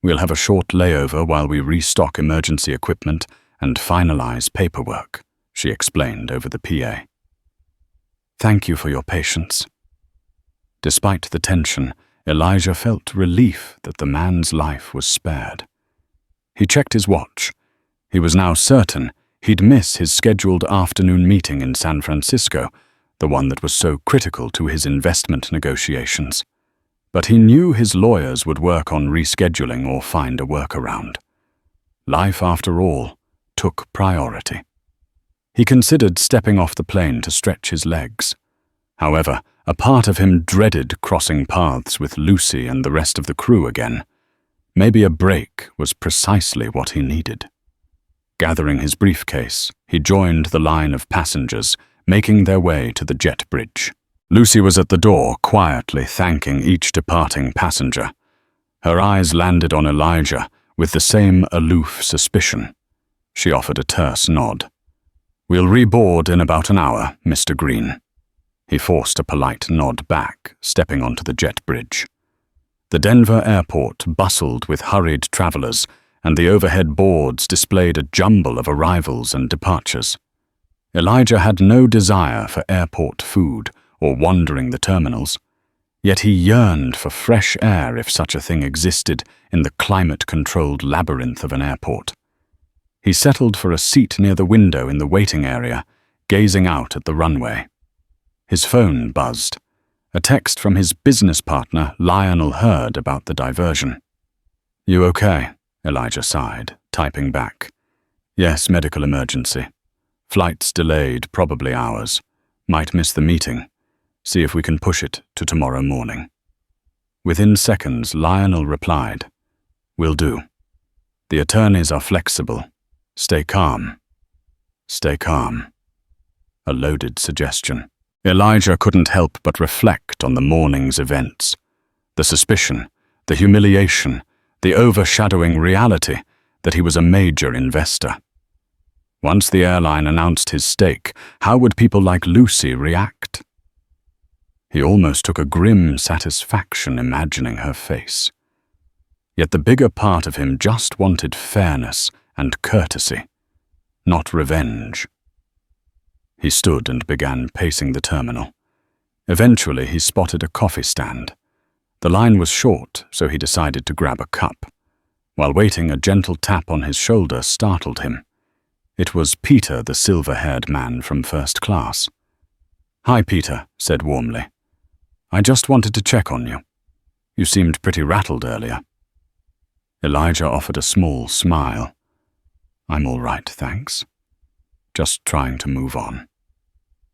[SPEAKER 1] "We'll have a short layover while we restock emergency equipment and finalize paperwork," she explained over the PA. "Thank you for your patience." Despite the tension, Elijah felt relief that the man's life was spared. He checked his watch. He was now certain he'd miss his scheduled afternoon meeting in San Francisco, the one that was so critical to his investment negotiations. But he knew his lawyers would work on rescheduling or find a workaround. Life, after all, took priority. He considered stepping off the plane to stretch his legs. However, a part of him dreaded crossing paths with Lucy and the rest of the crew again. Maybe a break was precisely what he needed. Gathering his briefcase, he joined the line of passengers, making their way to the jet bridge. Lucy was at the door, quietly thanking each departing passenger. Her eyes landed on Elijah with the same aloof suspicion. She offered a terse nod. "We'll reboard in about an hour, Mr. Green." He forced a polite nod back, stepping onto the jet bridge. The Denver airport bustled with hurried travelers, and the overhead boards displayed a jumble of arrivals and departures. Elijah had no desire for airport food or wandering the terminals, yet he yearned for fresh air if such a thing existed in the climate-controlled labyrinth of an airport. He settled for a seat near the window in the waiting area, gazing out at the runway. His phone buzzed. A text from his business partner, Lionel, heard about the diversion. "You okay?" Elijah sighed, typing back. "Yes, medical emergency. Flight's delayed, probably hours. Might miss the meeting. See if we can push it to tomorrow morning." Within seconds, Lionel replied, "Will do. The attorneys are flexible. Stay calm. Stay calm." A loaded suggestion. Elijah couldn't help but reflect on the morning's events. The suspicion, the humiliation, the overshadowing reality that he was a major investor. Once the airline announced his stake, how would people like Lucy react? He almost took a grim satisfaction imagining her face. Yet the bigger part of him just wanted fairness and courtesy, not revenge. He stood and began pacing the terminal. Eventually, he spotted a coffee stand. The line was short, so he decided to grab a cup. While waiting, a gentle tap on his shoulder startled him. It was Peter, the silver-haired man from first class. "Hi, Peter," said warmly. "I just wanted to check on you. You seemed pretty rattled earlier." Elijah offered a small smile. "I'm all right, thanks. Just trying to move on."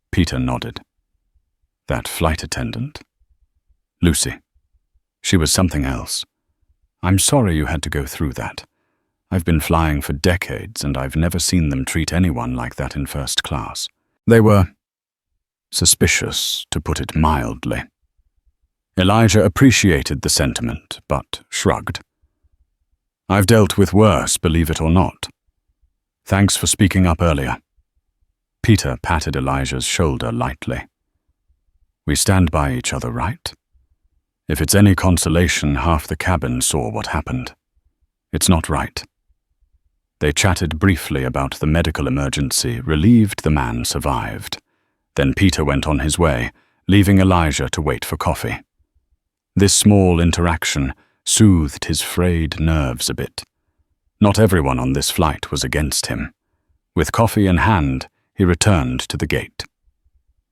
[SPEAKER 1] Peter nodded. "That flight attendant?" "Lucy. She was something else. I'm sorry you had to go through that. I've been flying for decades and I've never seen them treat anyone like that in first class. They were suspicious, to put it mildly." Elijah appreciated the sentiment, but shrugged. "I've dealt with worse, believe it or not. Thanks for speaking up earlier." Peter patted Elijah's shoulder lightly. "We stand by each other, right? If it's any consolation, half the cabin saw what happened. It's not right." They chatted briefly about the medical emergency, relieved the man survived. Then Peter went on his way, leaving Elijah to wait for coffee. This small interaction soothed his frayed nerves a bit. Not everyone on this flight was against him. With coffee in hand, he returned to the gate.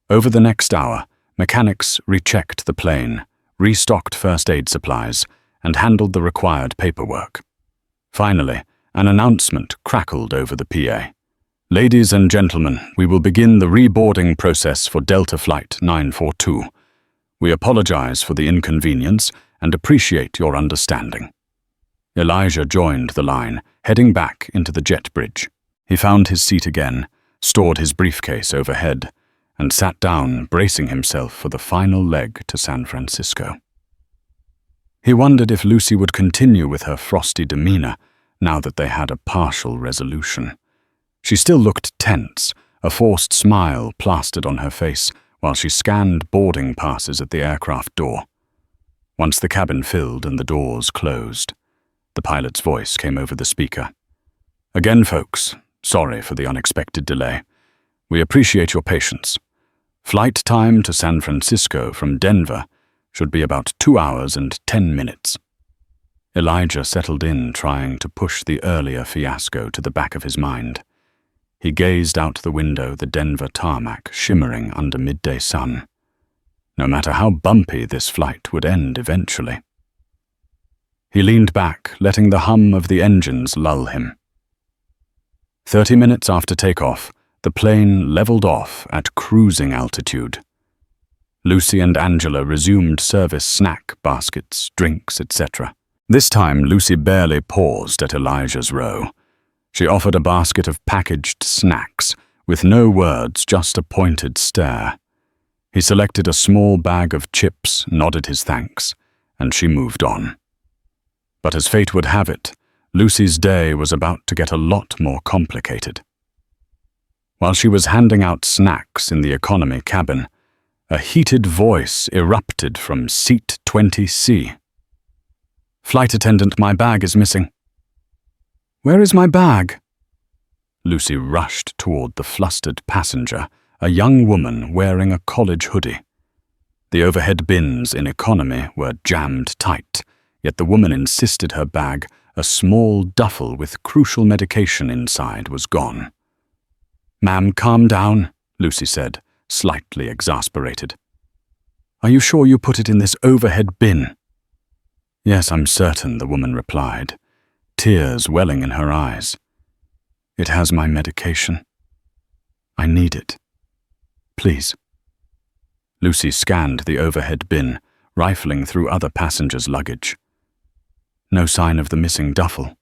[SPEAKER 1] Over the next hour, mechanics rechecked the plane, restocked first aid supplies, and handled the required paperwork. Finally, an announcement crackled over the PA. "Ladies and gentlemen, we will begin the reboarding process for Delta Flight 942. We apologize for the inconvenience and appreciate your understanding." Elijah joined the line, heading back into the jet bridge. He found his seat again, stored his briefcase overhead, and sat down, bracing himself for the final leg to San Francisco. He wondered if Lucy would continue with her frosty demeanor now that they had a partial resolution. She still looked tense, a forced smile plastered on her face while she scanned boarding passes at the aircraft door. Once the cabin filled and the doors closed, the pilot's voice came over the speaker. "Again, folks, sorry for the unexpected delay. We appreciate your patience. Flight time to San Francisco from Denver should be about 2 hours and 10 minutes. Elijah settled in, trying to push the earlier fiasco to the back of his mind. He gazed out the window, the Denver tarmac shimmering under midday sun. No matter how bumpy this flight would end eventually. He leaned back, letting the hum of the engines lull him. 30 minutes after takeoff, the plane leveled off at cruising altitude. Lucy and Angela resumed service snack baskets, drinks, etc. This time, Lucy barely paused at Elijah's row. She offered a basket of packaged snacks, with no words, just a pointed stare. He selected a small bag of chips, nodded his thanks, and she moved on. But as fate would have it, Lucy's day was about to get a lot more complicated. While she was handing out snacks in the economy cabin, a heated voice erupted from seat 20C. "Flight attendant, my bag is missing." "Where is my bag?" Lucy rushed toward the flustered passenger, a young woman wearing a college hoodie. The overhead bins in economy were jammed tight, yet the woman insisted her bag, a small duffel with crucial medication inside, was gone. "Ma'am, calm down," Lucy said, slightly exasperated. "Are you sure you put it in this overhead bin?" "Yes, I'm certain," the woman replied, tears welling in her eyes. "It has my medication. I need it. Please." Lucy scanned the overhead bin, rifling through other passengers' luggage. No sign of the missing duffel.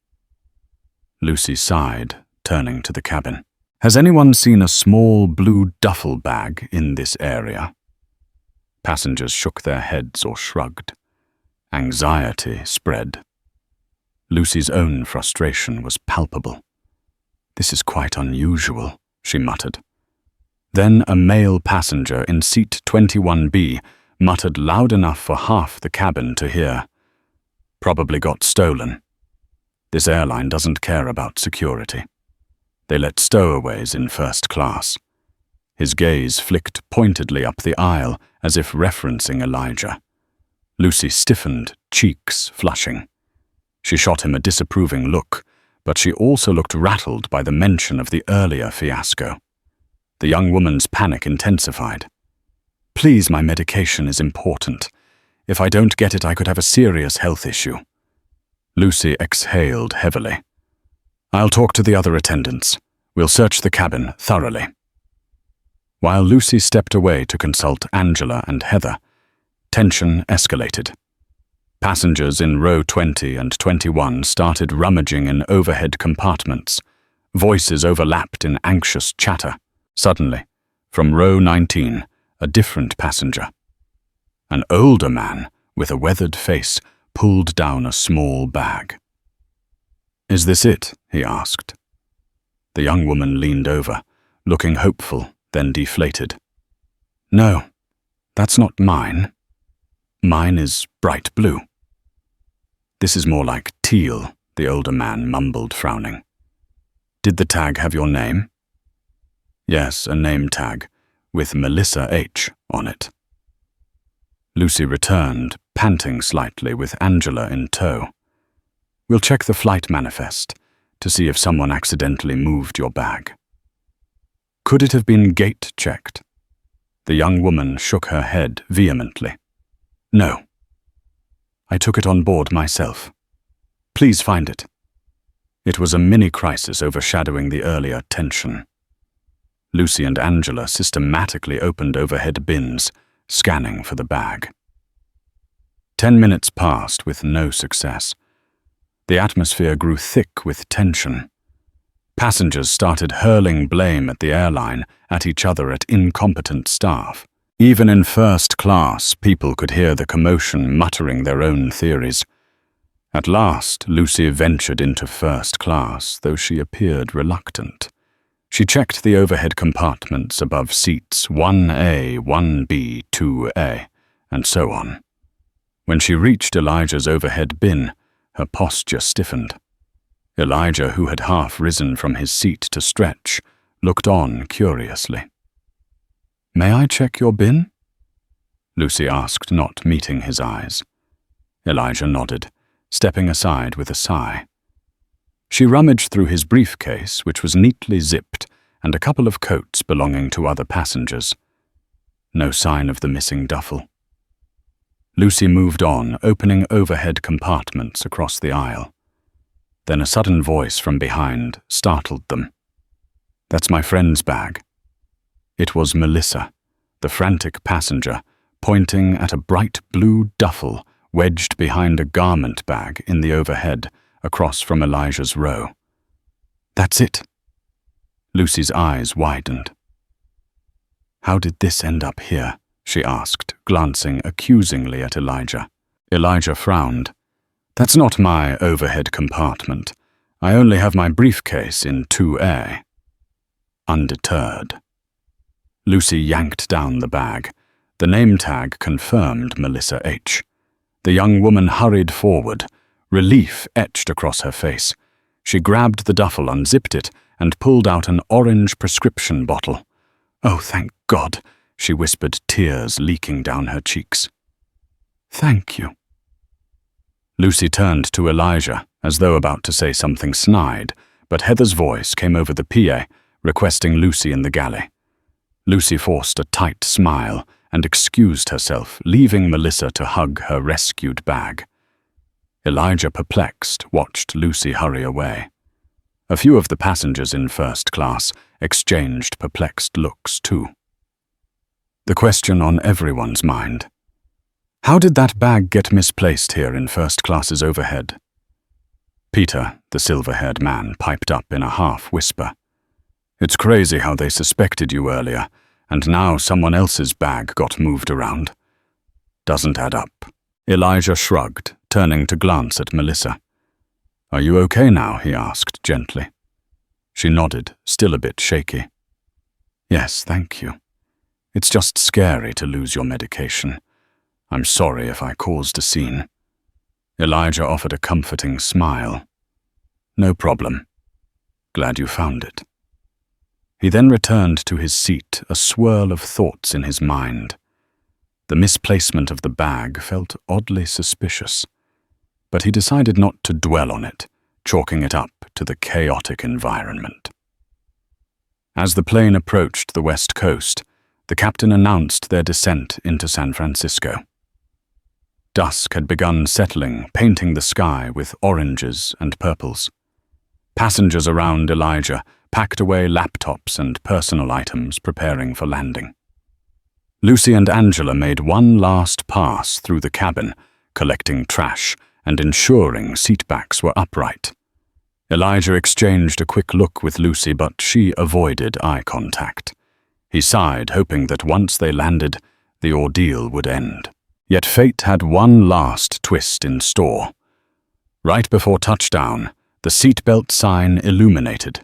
[SPEAKER 1] Lucy sighed, turning to the cabin. "Has anyone seen a small blue duffel bag in this area?" Passengers shook their heads or shrugged. Anxiety spread. Lucy's own frustration was palpable. "This is quite unusual," she muttered. Then a male passenger in seat 21B muttered loud enough for half the cabin to hear. "Probably got stolen. This airline doesn't care about security. They let stowaways in first class." His gaze flicked pointedly up the aisle as if referencing Elijah. Lucy stiffened, cheeks flushing. She shot him a disapproving look, but she also looked rattled by the mention of the earlier fiasco. The young woman's panic intensified. "Please, my medication is important. If I don't get it, I could have a serious health issue." Lucy exhaled heavily. "I'll talk to the other attendants. We'll search the cabin thoroughly." While Lucy stepped away to consult Angela and Heather, tension escalated. Passengers in row 20 and 21 started rummaging in overhead compartments. Voices overlapped in anxious chatter. Suddenly, from row 19, a different passenger. An older man with a weathered face pulled down a small bag. "Is this it?" he asked. The young woman leaned over, looking hopeful, then deflated. "No, that's not mine. Mine is bright blue." "This is more like teal," the older man mumbled, frowning. "Did the tag have your name?" "Yes, a name tag. with Melissa H. on it. Lucy returned, panting slightly with Angela in tow. "We'll check the flight manifest to see if someone accidentally moved your bag." "Could it have been gate-checked?" The young woman shook her head vehemently. "No. I took it on board myself. Please find it." It was a mini-crisis overshadowing the earlier tension. Lucy and Angela systematically opened overhead bins, scanning for the bag. 10 minutes passed with no success. The atmosphere grew thick with tension. Passengers started hurling blame at the airline, at each other, at incompetent staff. Even in first class, people could hear the commotion muttering their own theories. At last, Lucy ventured into first class, though she appeared reluctant. She checked the overhead compartments above seats 1A, 1B, 2A, and so on. When she reached Elijah's overhead bin, her posture stiffened. Elijah, who had half risen from his seat to stretch, looked on curiously. "May I check your bin?" Lucy asked, not meeting his eyes. Elijah nodded, stepping aside with a sigh. She rummaged through his briefcase, which was neatly zipped, and a couple of coats belonging to other passengers. No sign of the missing duffel. Lucy moved on, opening overhead compartments across the aisle. Then a sudden voice from behind startled them. "That's my friend's bag." It was Melissa, the frantic passenger, pointing at a bright blue duffel wedged behind a garment bag in the overhead, across from Elijah's row. "That's it." Lucy's eyes widened. "How did this end up here?" she asked, glancing accusingly at Elijah. Elijah frowned. "That's not my overhead compartment. I only have my briefcase in 2A. Undeterred. Lucy yanked down the bag. The name tag confirmed Melissa H. The young woman hurried forward, relief etched across her face. She grabbed the duffel, unzipped it, and pulled out an orange prescription bottle. "Oh, thank God," she whispered, tears leaking down her cheeks. "Thank you." Lucy turned to Elijah, as though about to say something snide, but Heather's voice came over the PA, requesting Lucy in the galley. Lucy forced a tight smile and excused herself, leaving Melissa to hug her rescued bag. Elijah, perplexed, watched Lucy hurry away. A few of the passengers in first class exchanged perplexed looks too. The question on everyone's mind: how did that bag get misplaced here in first class's overhead? Peter, the silver-haired man, piped up in a half-whisper. "It's crazy how they suspected you earlier, and now someone else's bag got moved around. Doesn't add up." Elijah shrugged, turning to glance at Melissa. "Are you okay now?" he asked gently. She nodded, still a bit shaky. "Yes, thank you. It's just scary to lose your medication. I'm sorry if I caused a scene." Elijah offered a comforting smile. "No problem. Glad you found it." He then returned to his seat, a swirl of thoughts in his mind. The misplacement of the bag felt oddly suspicious, but he decided not to dwell on it, chalking it up to the chaotic environment. As the plane approached the west coast, the captain announced their descent into San Francisco. Dusk had begun settling, painting the sky with oranges and purples. Passengers around Elijah packed away laptops and personal items, preparing for landing. Lucy and Angela made one last pass through the cabin, collecting trash and ensuring seatbacks were upright. Elijah exchanged a quick look with Lucy, but she avoided eye contact. He sighed, hoping that once they landed, the ordeal would end. Yet fate had one last twist in store. Right before touchdown, the seatbelt sign illuminated,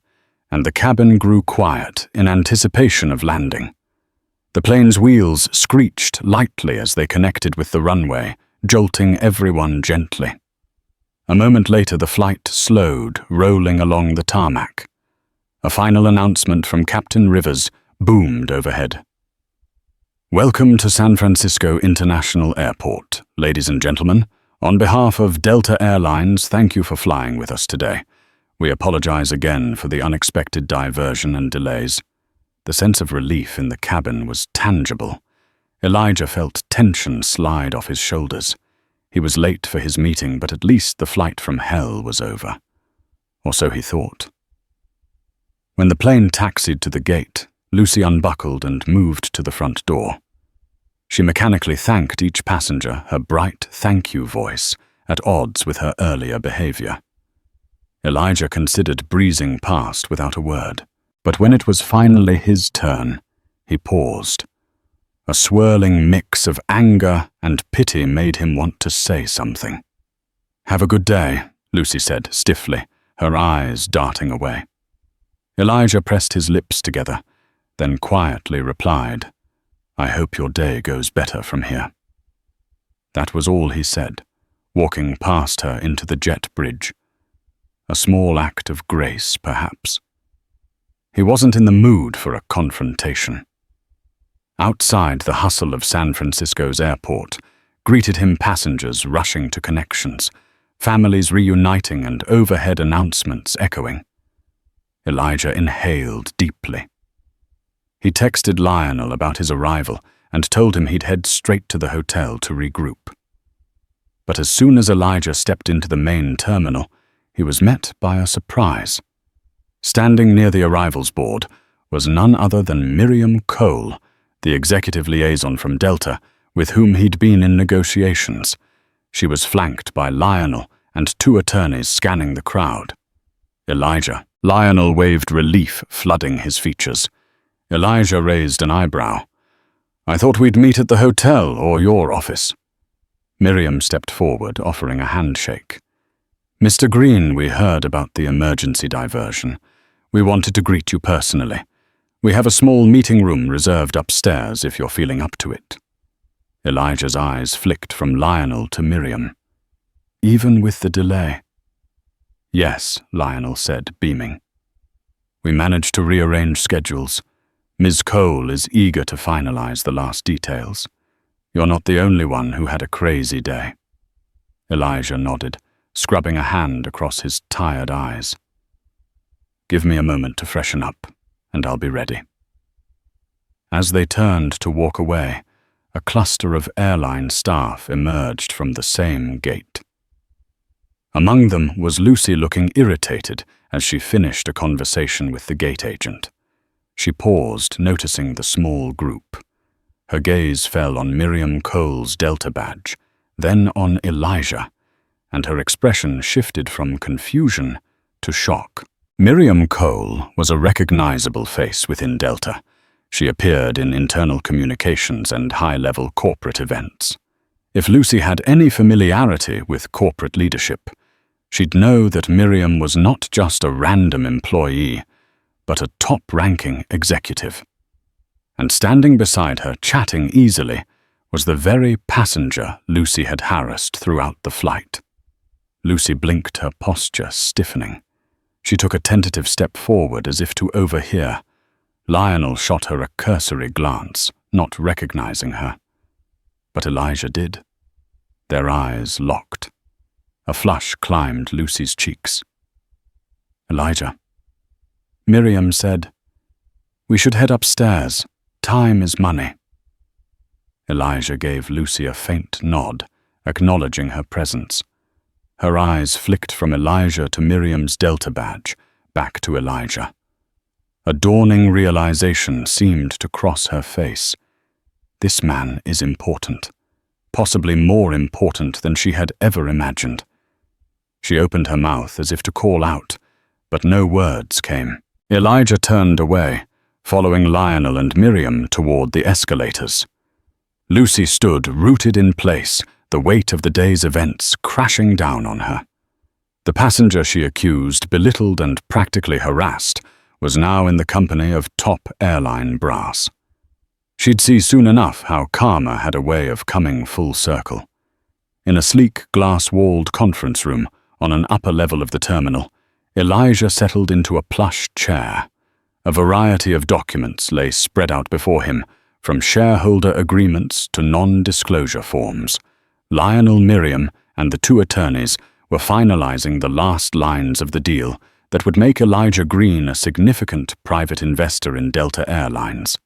[SPEAKER 1] and the cabin grew quiet in anticipation of landing. The plane's wheels screeched lightly as they connected with the runway, jolting everyone gently. A moment later, the flight slowed, rolling along the tarmac. A final announcement from Captain Rivers boomed overhead. Welcome to San Francisco International Airport, ladies and gentlemen. On behalf of Delta Airlines, thank you for flying with us today. We apologize again for the unexpected diversion and delays. The sense of relief in the cabin was tangible. Elijah felt tension slide off his shoulders. He was late for his meeting, but at least the flight from hell was over. Or so he thought. When the plane taxied to the gate, Lucy unbuckled and moved to the front door. She mechanically thanked each passenger, her bright thank you voice at odds with her earlier behavior. Elijah considered breezing past without a word, but when it was finally his turn, he paused. A swirling mix of anger and pity made him want to say something. "Have a good day," Lucy said stiffly, her eyes darting away. Elijah pressed his lips together, then quietly replied, "I hope your day goes better from here." That was all he said, walking past her into the jet bridge. A small act of grace, perhaps. He wasn't in the mood for a confrontation. Outside the hustle of San Francisco's airport greeted him passengers rushing to connections, families reuniting and overhead announcements echoing. Elijah inhaled deeply. He texted Lionel about his arrival and told him he'd head straight to the hotel to regroup. But as soon as Elijah stepped into the main terminal, he was met by a surprise. Standing near the arrivals board was none other than Miriam Cole, the executive liaison from Delta, with whom he'd been in negotiations. She was flanked by Lionel and two attorneys scanning the crowd. "Elijah." Lionel waved relief flooding his features. Elijah raised an eyebrow. "I thought we'd meet at the hotel or your office." Miriam stepped forward, offering a handshake. "Mr. Green, we heard about the emergency diversion. We wanted to greet you personally. We have a small meeting room reserved upstairs if you're feeling up to it." Elijah's eyes flicked from Lionel to Miriam. "Even with the delay?" "Yes," Lionel said, beaming. "We managed to rearrange schedules. Ms. Cole is eager to finalize the last details. You're not the only one who had a crazy day." Elijah nodded, scrubbing a hand across his tired eyes. "Give me a moment to freshen up, and I'll be ready." As they turned to walk away, a cluster of airline staff emerged from the same gate. Among them was Lucy, looking irritated as she finished a conversation with the gate agent. She paused, noticing the small group. Her gaze fell on Miriam Cole's Delta badge, then on Elijah, and her expression shifted from confusion to shock. Miriam Cole was a recognizable face within Delta. She appeared in internal communications and high-level corporate events. If Lucy had any familiarity with corporate leadership, she'd know that Miriam was not just a random employee, but a top-ranking executive. And standing beside her, chatting easily, was the very passenger Lucy had harassed throughout the flight. Lucy blinked, her posture stiffening. She took a tentative step forward as if to overhear. Lionel shot her a cursory glance, not recognizing her. But Elijah did. Their eyes locked. A flush climbed Lucy's cheeks. "Elijah." Miriam said, "We should head upstairs. Time is money." Elijah gave Lucy a faint nod, acknowledging her presence. Her eyes flicked from Elijah to Miriam's Delta badge, back to Elijah. A dawning realization seemed to cross her face. This man is important, possibly more important than she had ever imagined. She opened her mouth as if to call out, but no words came. Elijah turned away, following Lionel and Miriam toward the escalators. Lucy stood rooted in place, the weight of the day's events crashing down on her. The passenger she accused, belittled and practically harassed, was now in the company of top airline brass. She'd see soon enough how karma had a way of coming full circle. In a sleek, glass-walled conference room on an upper level of the terminal, Elijah settled into a plush chair. A variety of documents lay spread out before him, from shareholder agreements to non-disclosure forms. Lionel, Miriam, and the two attorneys were finalizing the last lines of the deal that would make Elijah Green a significant private investor in Delta Airlines.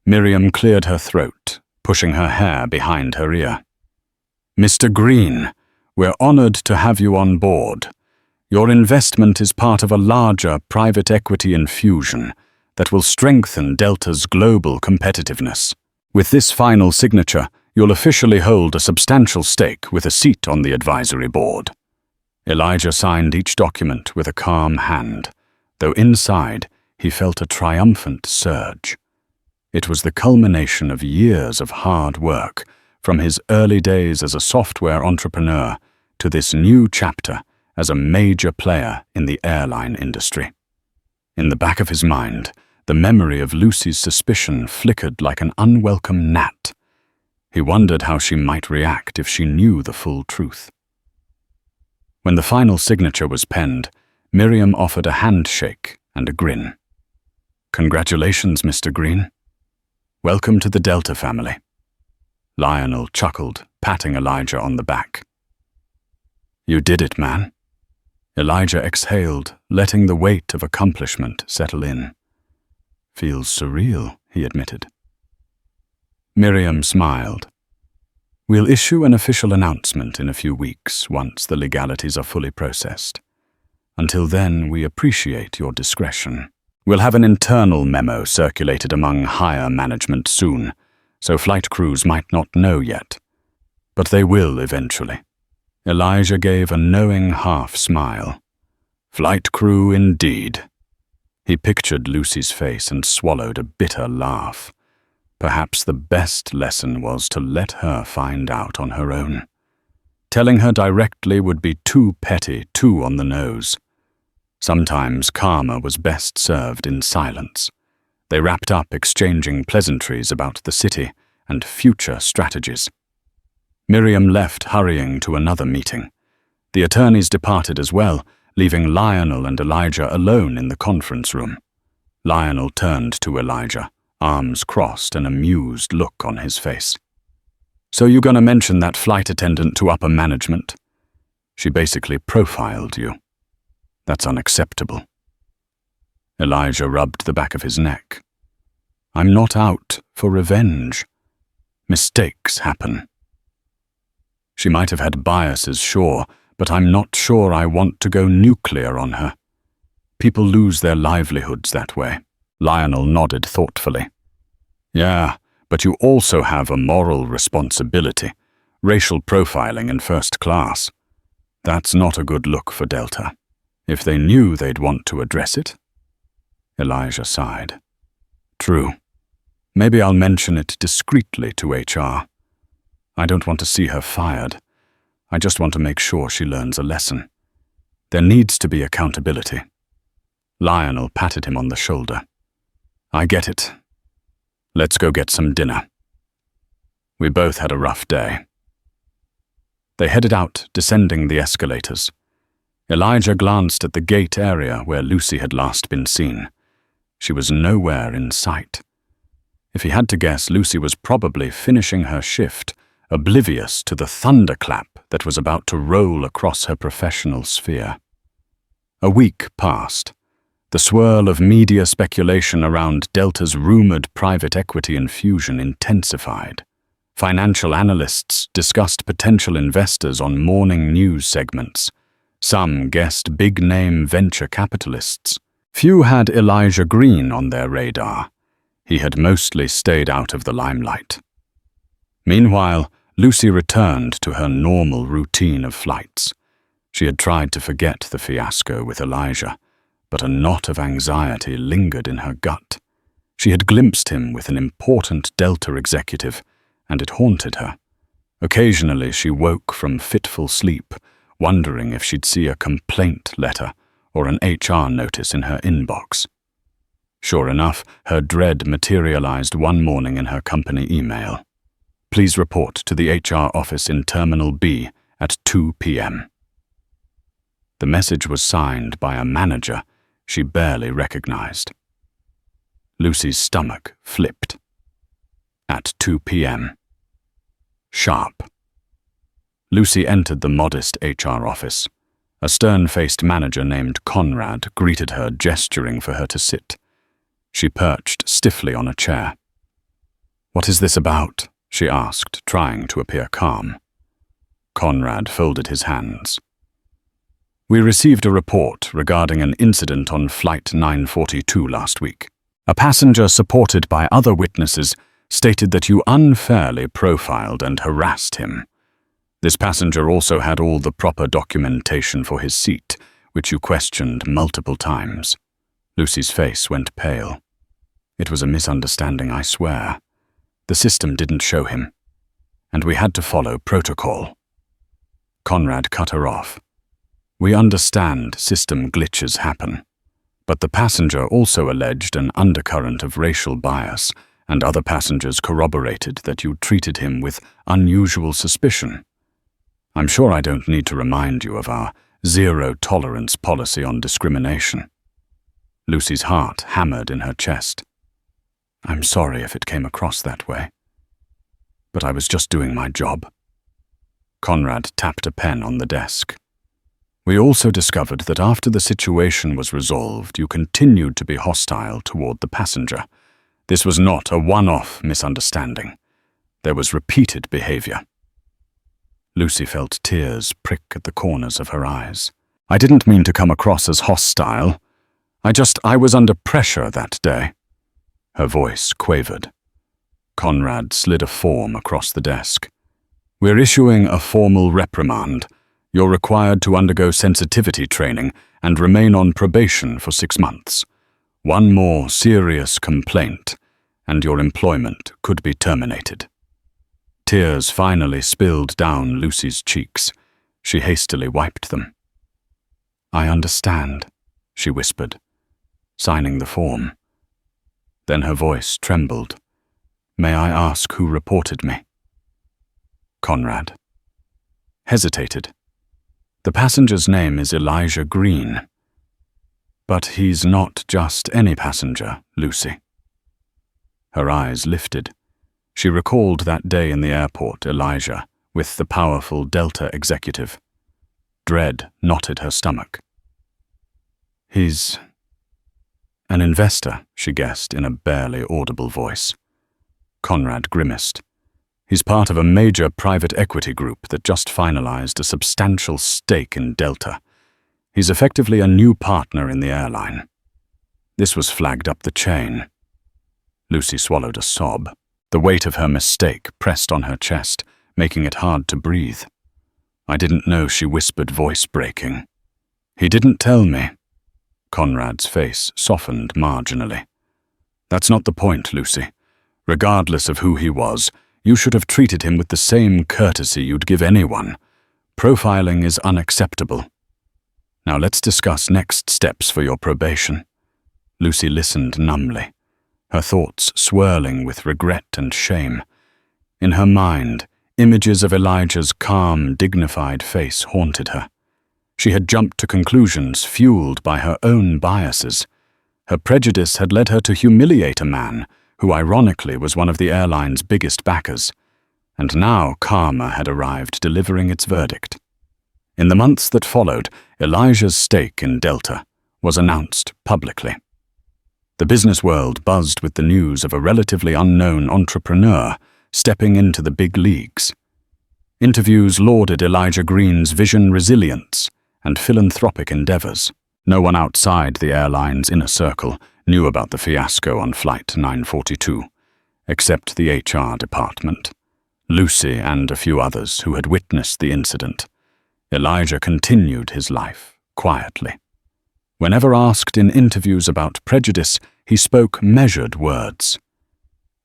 [SPEAKER 1] Miriam cleared her throat, pushing her hair behind her ear. "Mr. Green, we're honored to have you on board. Your investment is part of a larger private equity infusion that will strengthen Delta's global competitiveness. With this final signature, you'll officially hold a substantial stake with a seat on the advisory board." Elijah signed each document with a calm hand, though inside he felt a triumphant surge. It was the culmination of years of hard work, from his early days as a software entrepreneur to this new chapter as a major player in the airline industry. In the back of his mind, the memory of Lucy's suspicion flickered like an unwelcome gnat. He wondered how she might react if she knew the full truth. When the final signature was penned, Miriam offered a handshake and a grin. "Congratulations, Mr. Green. Welcome to the Delta family." Lionel chuckled, patting Elijah on the back. "You did it, man." Elijah exhaled, letting the weight of accomplishment settle in. "Feels surreal," he admitted. Miriam smiled. "We'll issue an official announcement in a few weeks once the legalities are fully processed. Until then, we appreciate your discretion. We'll have an internal memo circulated among higher management soon, so flight crews might not know yet. But they will eventually." Elijah gave a knowing half-smile. "Flight crew indeed." He pictured Lucy's face and swallowed a bitter laugh. Perhaps the best lesson was to let her find out on her own. Telling her directly would be too petty, too on the nose. Sometimes karma was best served in silence. They wrapped up exchanging pleasantries about the city and future strategies. Miriam left, hurrying to another meeting. The attorneys departed as well, leaving Lionel and Elijah alone in the conference room. Lionel turned to Elijah, arms crossed, an amused look on his face. "So you gonna mention that flight attendant to upper management? She basically profiled you. That's unacceptable." Elijah rubbed the back of his neck. "I'm not out for revenge. Mistakes happen. She might have had biases, sure, but I'm not sure I want to go nuclear on her. People lose their livelihoods that way." Lionel nodded thoughtfully. "Yeah, but you also have a moral responsibility, racial profiling in first class. That's not a good look for Delta. If they knew, they'd want to address it." Elijah sighed. "True. Maybe I'll mention it discreetly to HR. I don't want to see her fired. I just want to make sure she learns a lesson. There needs to be accountability." Lionel patted him on the shoulder. "I get it. Let's go get some dinner. We both had a rough day." They headed out, descending the escalators. Elijah glanced at the gate area where Lucy had last been seen. She was nowhere in sight. If he had to guess, Lucy was probably finishing her shift, oblivious to the thunderclap that was about to roll across her professional sphere. A week passed. The swirl of media speculation around Delta's rumored private equity infusion intensified. Financial analysts discussed potential investors on morning news segments. Some guessed big-name venture capitalists. Few had Elijah Green on their radar. He had mostly stayed out of the limelight. Meanwhile, Lucy returned to her normal routine of flights. She had tried to forget the fiasco with Elijah, but a knot of anxiety lingered in her gut. She had glimpsed him with an important Delta executive, and it haunted her. Occasionally she woke from fitful sleep, wondering if she'd see a complaint letter or an HR notice in her inbox. Sure enough, her dread materialized one morning in her company email. "Please report to the HR office in Terminal B at 2 p.m. The message was signed by a manager she barely recognized. Lucy's stomach flipped. at 2 p.m. Sharp. Lucy entered the modest HR office. A stern-faced manager named Conrad greeted her, gesturing for her to sit. She perched stiffly on a chair. "What is this about?" she asked, trying to appear calm. Conrad folded his hands. "We received a report regarding an incident on Flight 942 last week. A passenger supported by other witnesses stated that you unfairly profiled and harassed him. This passenger also had all the proper documentation for his seat, which you questioned multiple times." Lucy's face went pale. "It was a misunderstanding, I swear. The system didn't show him, and we had to follow protocol." Conrad cut her off. "We understand system glitches happen, but the passenger also alleged an undercurrent of racial bias, and other passengers corroborated that you treated him with unusual suspicion. I'm sure I don't need to remind you of our zero-tolerance policy on discrimination." Lucy's heart hammered in her chest. "I'm sorry if it came across that way, but I was just doing my job." Conrad tapped a pen on the desk. "We also discovered that after the situation was resolved, you continued to be hostile toward the passenger. This was not a one-off misunderstanding. There was repeated behavior." Lucy felt tears prick at the corners of her eyes. "I didn't mean to come across as hostile. I was under pressure that day." Her voice quavered. Conrad slid a form across the desk. "We're issuing a formal reprimand. You're required to undergo sensitivity training and remain on probation for 6 months. One more serious complaint, and your employment could be terminated." Tears finally spilled down Lucy's cheeks. She hastily wiped them. "I understand," she whispered, signing the form. Then her voice trembled. "May I ask who reported me?" Conrad hesitated. "The passenger's name is Elijah Green." "But he's not just any passenger, Lucy." Her eyes lifted. She recalled that day in the airport, Elijah, with the powerful Delta executive. Dread knotted her stomach. "He's an investor," she guessed in a barely audible voice. Conrad grimaced. "He's part of a major private equity group that just finalized a substantial stake in Delta. He's effectively a new partner in the airline. This was flagged up the chain." Lucy swallowed a sob. The weight of her mistake pressed on her chest, making it hard to breathe. "I didn't know," she whispered, voice breaking. "He didn't tell me." Conrad's face softened marginally. "That's not the point, Lucy. Regardless of who he was, you should have treated him with the same courtesy you'd give anyone. Profiling is unacceptable. Now let's discuss next steps for your probation." Lucy listened numbly, her thoughts swirling with regret and shame. In her mind, images of Elijah's calm, dignified face haunted her. She had jumped to conclusions fueled by her own biases. Her prejudice had led her to humiliate a man who ironically was one of the airline's biggest backers. And now karma had arrived, delivering its verdict. In the months that followed, Elijah's stake in Delta was announced publicly. The business world buzzed with the news of a relatively unknown entrepreneur stepping into the big leagues. Interviews lauded Elijah Green's vision, resilience, and philanthropic endeavors. No one outside the airline's inner circle knew about the fiasco on Flight 942, except the HR department, Lucy and a few others who had witnessed the incident. Elijah continued his life quietly. Whenever asked in interviews about prejudice, he spoke measured words.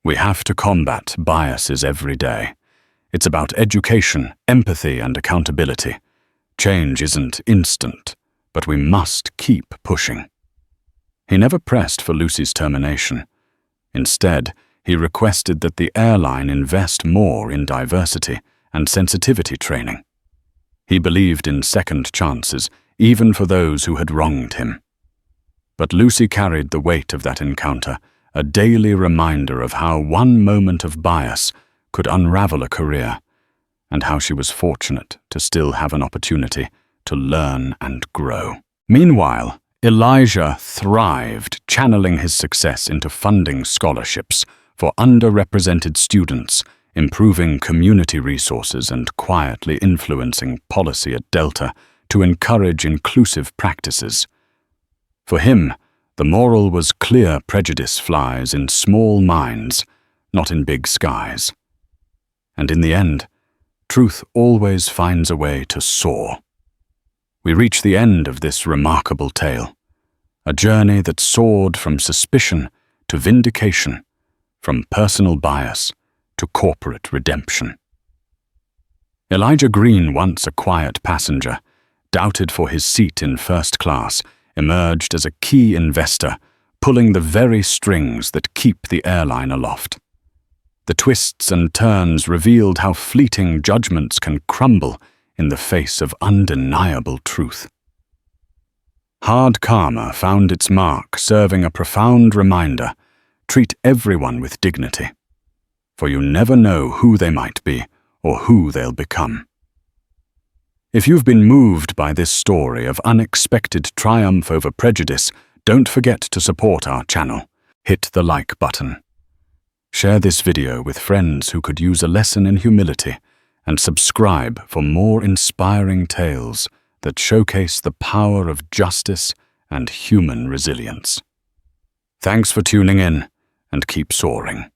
[SPEAKER 1] "We have to combat biases every day. It's about education, empathy, and accountability. Change isn't instant, but we must keep pushing." He never pressed for Lucy's termination. Instead, he requested that the airline invest more in diversity and sensitivity training. He believed in second chances, even for those who had wronged him. But Lucy carried the weight of that encounter, a daily reminder of how one moment of bias could unravel a career, and how she was fortunate to still have an opportunity to learn and grow. Meanwhile, Elijah thrived, channeling his success into funding scholarships for underrepresented students, improving community resources, and quietly influencing policy at Delta to encourage inclusive practices. For him, the moral was clear: prejudice flies in small minds, not in big skies. And in the end, truth always finds a way to soar. We reach the end of this remarkable tale, a journey that soared from suspicion to vindication, from personal bias to corporate redemption. Elijah Green, once a quiet passenger, doubted for his seat in first class, emerged as a key investor, pulling the very strings that keep the airline aloft. The twists and turns revealed how fleeting judgments can crumble in the face of undeniable truth. Hard karma found its mark, serving a profound reminder: treat everyone with dignity, for you never know who they might be or who they'll become. If you've been moved by this story of unexpected triumph over prejudice, don't forget to support our channel. Hit the like button. Share this video with friends who could use a lesson in humility, and subscribe for more inspiring tales that showcase the power of justice and human resilience. Thanks for tuning in, and keep soaring.